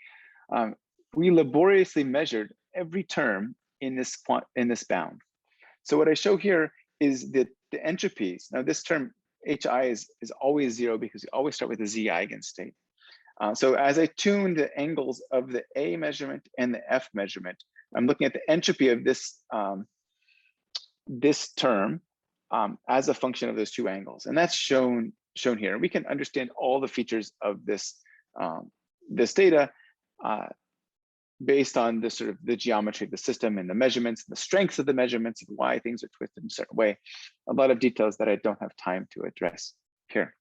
We laboriously measured every term in this bound. So what I show here is the entropies. Now this term HI is always 0 because we always start with a Z eigenstate. So as I tune the angles of the A measurement and the F measurement, I'm looking at the entropy of this, this term as a function of those two angles. And that's shown here. We can understand all the features of this, this data based on the sort of the geometry of the system and the measurements, and the strengths of the measurements, and why things are twisted in a certain way. A lot of details that I don't have time to address here.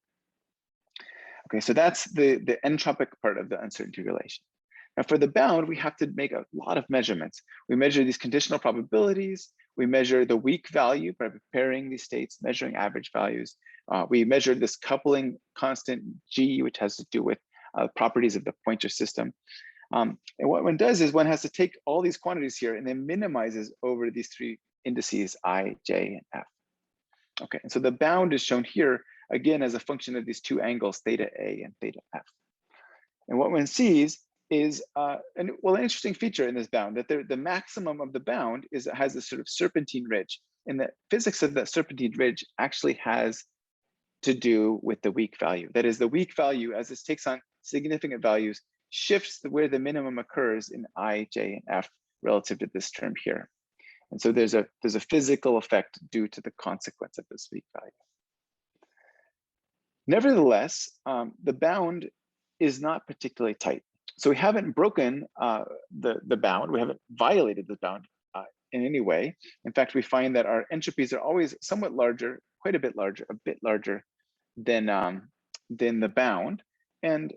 Okay, so that's the entropic part of the uncertainty relation. Now for the bound, we have to make a lot of measurements. We measure these conditional probabilities. We measure the weak value by preparing these states, measuring average values. We measure this coupling constant G, which has to do with properties of the pointer system. And what one does is one has to take all these quantities here and then minimizes over these three indices, I, J, and F. Okay, and so the bound is shown here, again, as a function of these two angles, theta A and theta F. And what one sees is, an interesting feature in this bound, that the maximum of the bound is it has this sort of serpentine ridge. And the physics of that serpentine ridge actually has to do with the weak value. That is, the weak value, as this takes on significant values, shifts where the minimum occurs in I, J, and F relative to this term here. And so there's a physical effect due to the consequence of this weak value. Nevertheless, the bound is not particularly tight. So we haven't broken the bound, we haven't violated the bound in any way. In fact, we find that our entropies are always somewhat larger, quite a bit larger than the bound. And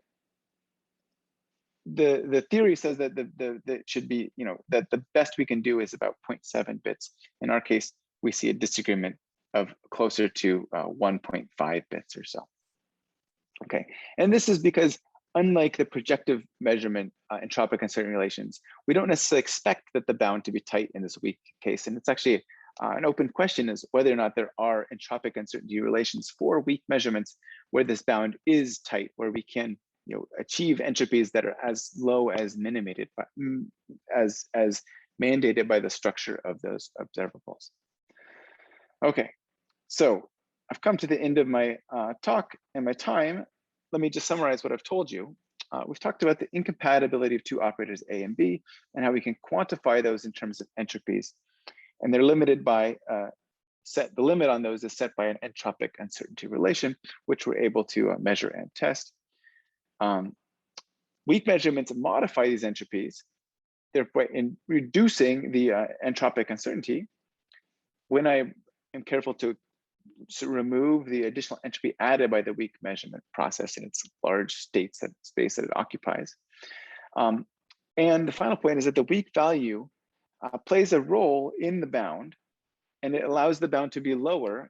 the theory says that that should be, that the best we can do is about 0.7 bits. In our case, we see a disagreement of closer to 1.5 bits or so. Okay, and this is because unlike the projective measurement entropic uncertainty relations, we don't necessarily expect that the bound to be tight in this weak case. And it's actually an open question is whether or not there are entropic uncertainty relations for weak measurements where this bound is tight, where we can achieve entropies that are as low as mandated by the structure of those observables. Okay, so I've come to the end of my talk and my time. Let me just summarize what I've told you. We've talked about the incompatibility of two operators A and B and how we can quantify those in terms of entropies. And they're limited by, the limit on those is set by an entropic uncertainty relation, which we're able to measure and test. Weak measurements modify these entropies, therefore in reducing the entropic uncertainty. When I am careful to remove the additional entropy added by the weak measurement process in its large space that it occupies. And the final point is that the weak value plays a role in the bound, and it allows the bound to be lower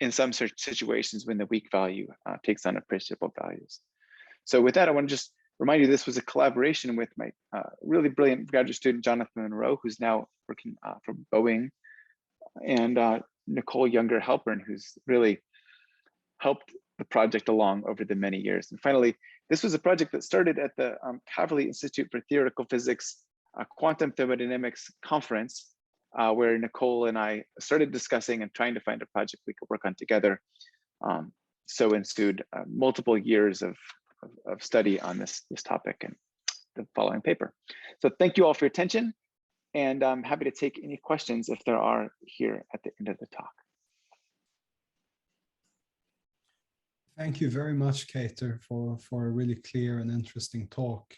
in some situations when the weak value takes on appreciable values. So with that, I want to just remind you, this was a collaboration with my really brilliant graduate student, Jonathan Monroe, who's now working for Boeing, and Nicole Younger-Halpern, who's really helped the project along over the many years. And finally, this was a project that started at the Kavli Institute for Theoretical Physics Quantum Thermodynamics conference, where Nicole and I started discussing and trying to find a project we could work on together. So ensued multiple years of study on this topic and the following paper. So thank you all for your attention, and I'm happy to take any questions if there are here at the end of the talk. Thank you very much, Kater, for a really clear and interesting talk.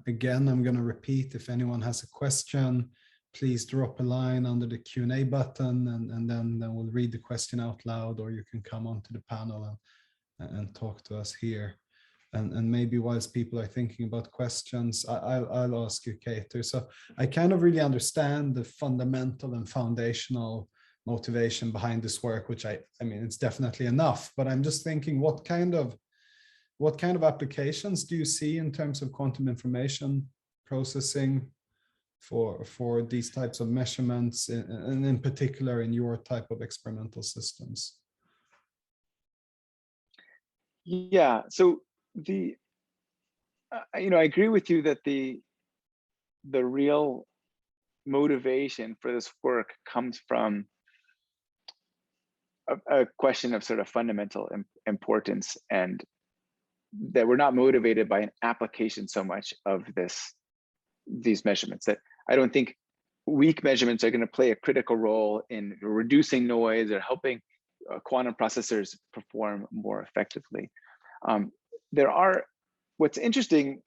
Again, I'm going to repeat, if anyone has a question, please drop a line under the Q&A button, and then we'll read the question out loud, or you can come onto the panel and talk to us here. And maybe whilst people are thinking about questions, I'll ask you, Kater. So I kind of really understand the fundamental and foundational motivation behind this work, which I mean, it's definitely enough, but I'm just thinking, what kind of applications do you see in terms of quantum information processing for these types of measurements, and in particular in your type of experimental systems? Yeah, so the, I agree with you that the real motivation for this work comes from a question of sort of fundamental importance, and that we're not motivated by an application so much of these measurements. That I don't think weak measurements are going to play a critical role in reducing noise or helping quantum processors perform more effectively. What's interesting,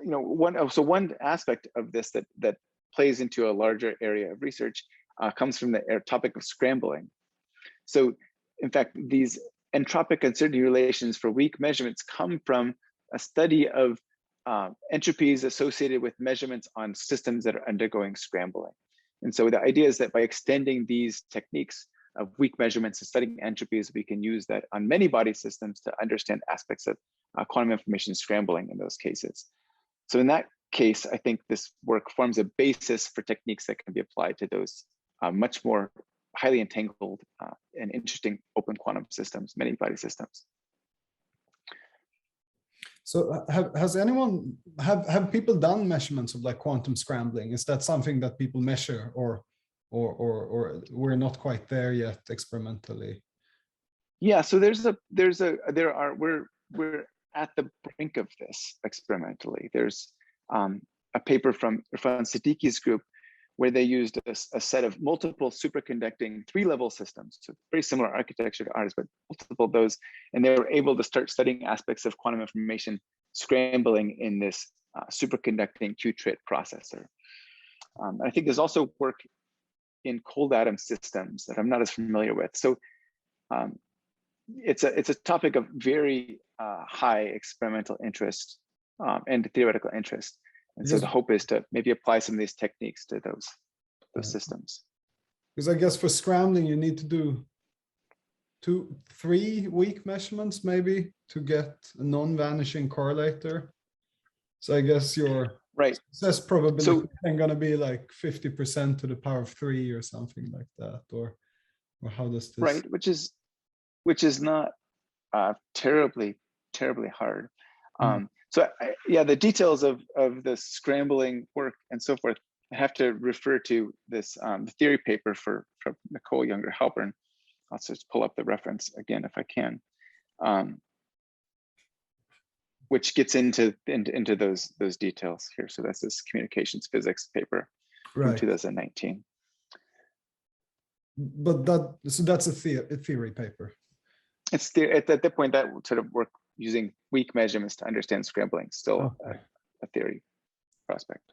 one aspect of this that plays into a larger area of research comes from the topic of scrambling. So in fact, these entropic uncertainty relations for weak measurements come from a study of entropies associated with measurements on systems that are undergoing scrambling. And so the idea is that by extending these techniques of weak measurements and studying entropies, we can use that on many body systems to understand aspects of quantum information scrambling in those cases. So in that case, I think this work forms a basis for techniques that can be applied to those much more highly entangled and interesting open quantum systems, many body systems. So have people done measurements of like quantum scrambling? Is that something that people measure, or we're not quite there yet experimentally? Yeah, so we're at the brink of this experimentally. There's a paper from Irfan Siddiqui's group where they used a set of multiple superconducting 3-level systems, so very similar architecture to ours, but multiple of those, and they were able to start studying aspects of quantum information scrambling in this superconducting Q-trit processor. I think there's also work in cold atom systems that I'm not as familiar with. So it's a topic of very high experimental interest and theoretical interest. And so the hope is to maybe apply some of these techniques to those systems. Because I guess for scrambling, you need to do 2-3 weak measurements maybe to get a non-vanishing correlator. So I guess your success probability is going to be like 50% to the power of 3 or something like that, or how does this? Right, which is not terribly hard. So yeah, the details of the scrambling work and so forth, I have to refer to this the theory paper from Nicole Younger Halpern. I'll just pull up the reference again if I can, which gets into those details here. So that's this communications physics paper from 2019. But that's a theory paper. It's at that point that sort of work using weak measurements to understand scrambling, still a theory prospect.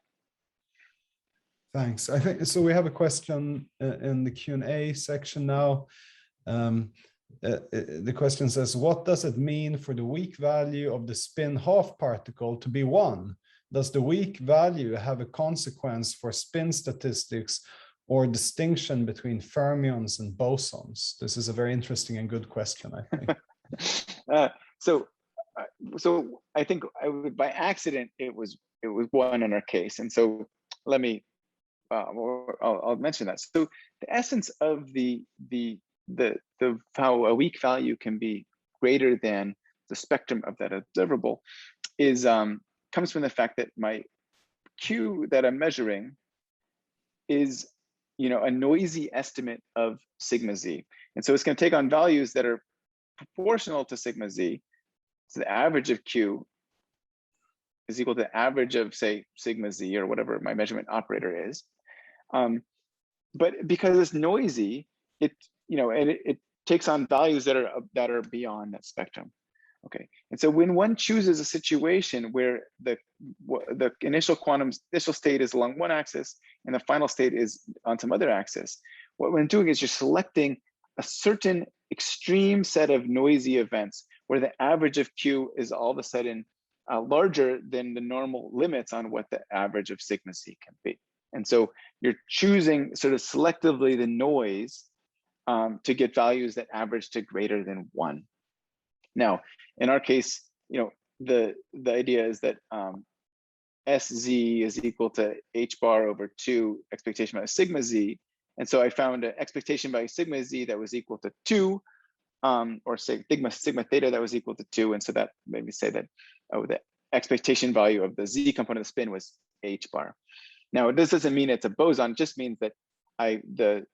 Thanks. I think so. We have a question in the Q&A section now. The question says, what does it mean for the weak value of the spin half particle to be 1? Does the weak value have a consequence for spin statistics or distinction between fermions and bosons? This is a very interesting and good question, I think. So I think by accident it was 1 in our case, and so let me I'll mention that. So the essence of the how a weak value can be greater than the spectrum of that observable is comes from the fact that my Q that I'm measuring is a noisy estimate of sigma z, and so it's going to take on values that are proportional to sigma z. So the average of Q is equal to the average of, say, sigma z or whatever my measurement operator is. But because it's noisy, it takes on values that are beyond that spectrum. Okay, and so when one chooses a situation where the initial state is along one axis and the final state is on some other axis, what we're doing is you're selecting a certain extreme set of noisy events where the average of Q is all of a sudden larger than the normal limits on what the average of sigma z can be. And so you're choosing sort of selectively the noise to get values that average to greater than 1. Now, in our case, the idea is that SZ is equal to H bar over 2 expectation by sigma z. And so I found an expectation by sigma z that was equal to 2 or say sigma theta that was equal to 2. And so that made me say that, oh, the expectation value of the z component of the spin was h bar. Now, this doesn't mean it's a boson, it just means that the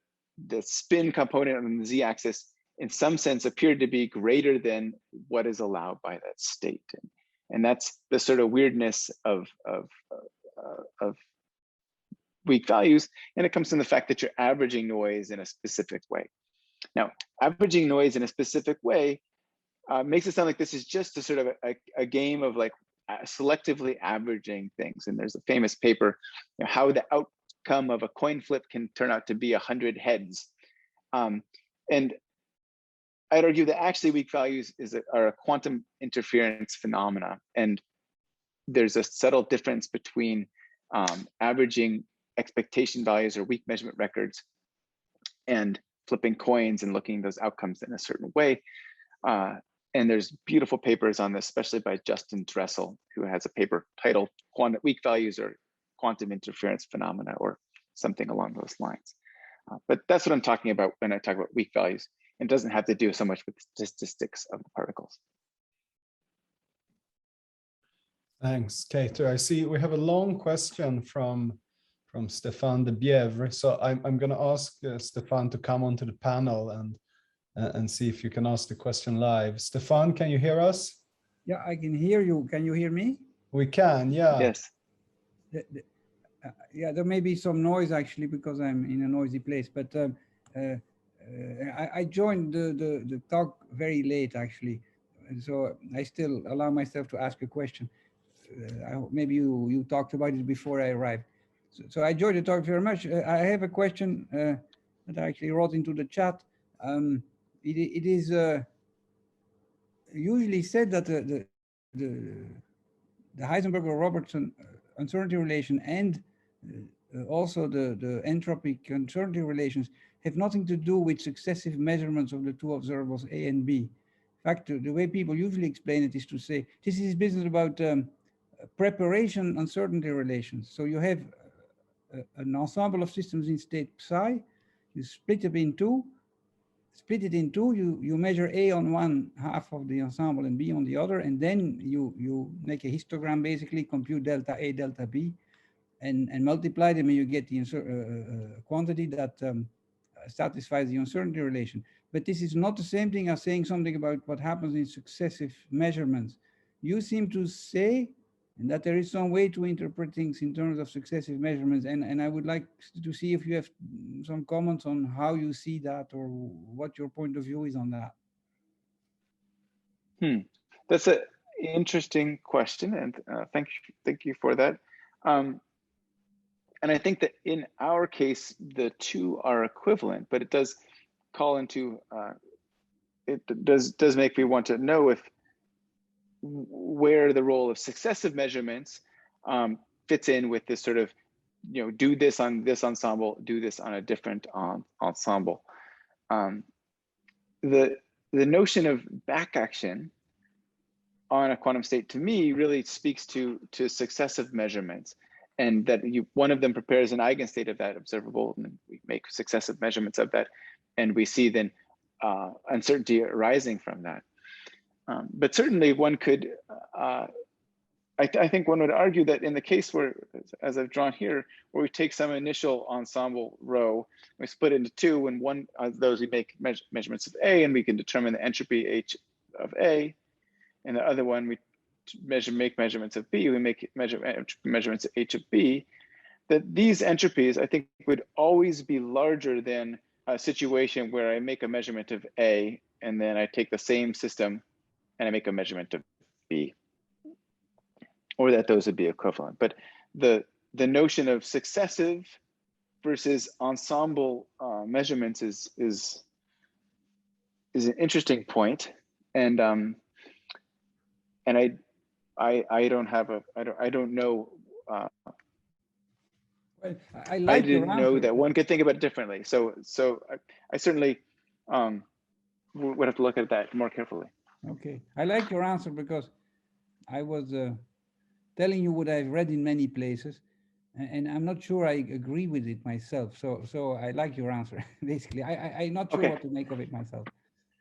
spin component on the z-axis in some sense appeared to be greater than what is allowed by that state. And that's the sort of weirdness of weak values. And it comes from the fact that you're averaging noise in a specific way. Now, averaging noise in a specific way makes it sound like this is just a sort of a game of like selectively averaging things. And there's a famous paper, how the outcome of a coin flip can turn out to be 100 heads. And I'd argue that actually weak values are a quantum interference phenomena. And there's a subtle difference between averaging expectation values or weak measurement records and flipping coins and looking at those outcomes in a certain way. And there's beautiful papers on this, especially by Justin Dressel, who has a paper titled Weak Values or Quantum Interference Phenomena or something along those lines. But that's what I'm talking about when I talk about weak values. It doesn't have to do so much with the statistics of the particles. Thanks, Kater. I see we have a long question from Stéphane de Bièvre. So I'm going to ask Stéphane to come onto the panel and see if you can ask the question live. Stéphane, can you hear us? Yeah, I can hear you. Can you hear me? We can, yeah. Yes. Yeah, there may be some noise actually because I'm in a noisy place, but I joined the talk very late actually, and so I still allow myself to ask a question. Maybe you talked about it before I arrived. So I enjoyed the talk very much. I have a question that I actually wrote into the chat. It is usually said that the Heisenberg or Robertson uncertainty relation and also the entropic uncertainty relations have nothing to do with successive measurements of the two observables A and B. In fact, the way people usually explain it is to say, this is business about preparation uncertainty relations. So you have an ensemble of systems in state psi, you split it in two, you measure A on one half of the ensemble and B on the other, and then you make a histogram, basically compute delta A, delta B, and multiply them, and you get the quantity that satisfies the uncertainty relation. But this is not the same thing as saying something about what happens in successive measurements. You seem to say that there is some way to interpret things in terms of successive measurements, and I would like to see if you have some comments on how you see that or what your point of view is on that. That's an interesting question, and thank you for that. And I think that in our case, the two are equivalent, but it does call into, it does make me want to know if where the role of successive measurements fits in with this sort of, do this on this ensemble, do this on a different ensemble. The notion of back action on a quantum state to me really speaks to successive measurements, and that one of them prepares an eigenstate of that observable, and we make successive measurements of that, and we see then uncertainty arising from that. But certainly one could, I think one would argue that in the case where, as I've drawn here, where we take some initial ensemble row, we split it into two, and one of those we make measurements of A, and we can determine the entropy H of A, and the other one we make measurements of B, we make measurements of H of B, that these entropies, I think, would always be larger than a situation where I make a measurement of A, and then I take the same system and I make a measurement of B, or that those would be equivalent. But the notion of successive versus ensemble measurements is an interesting point, and I don't have I don't know. Well, I didn't know that one could think about it differently. So I certainly would have to look at that more carefully. Okay, I like your answer because I was telling you what I've read in many places, and I'm not sure I agree with it myself. So I like your answer. Basically, I'm not sure what to make of it myself.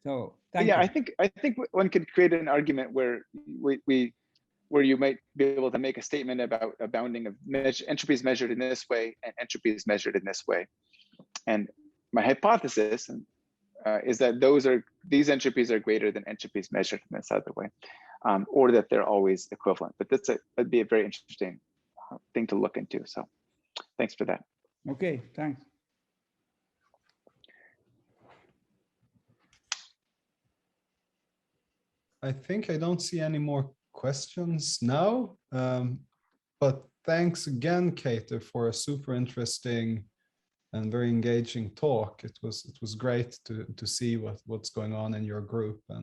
So thank yeah, you. I think one could create an argument where where you might be able to make a statement about a bounding of entropies measured in this way and entropies measured in this way. And my hypothesis is that these entropies are greater than entropies measured in this other way, or that they're always equivalent. But that'd be a very interesting thing to look into. So thanks for that. Okay, thanks. I think I don't see any more questions now, but thanks again, Kater, for a super interesting and very engaging talk. It was great to see what's going on in your group. And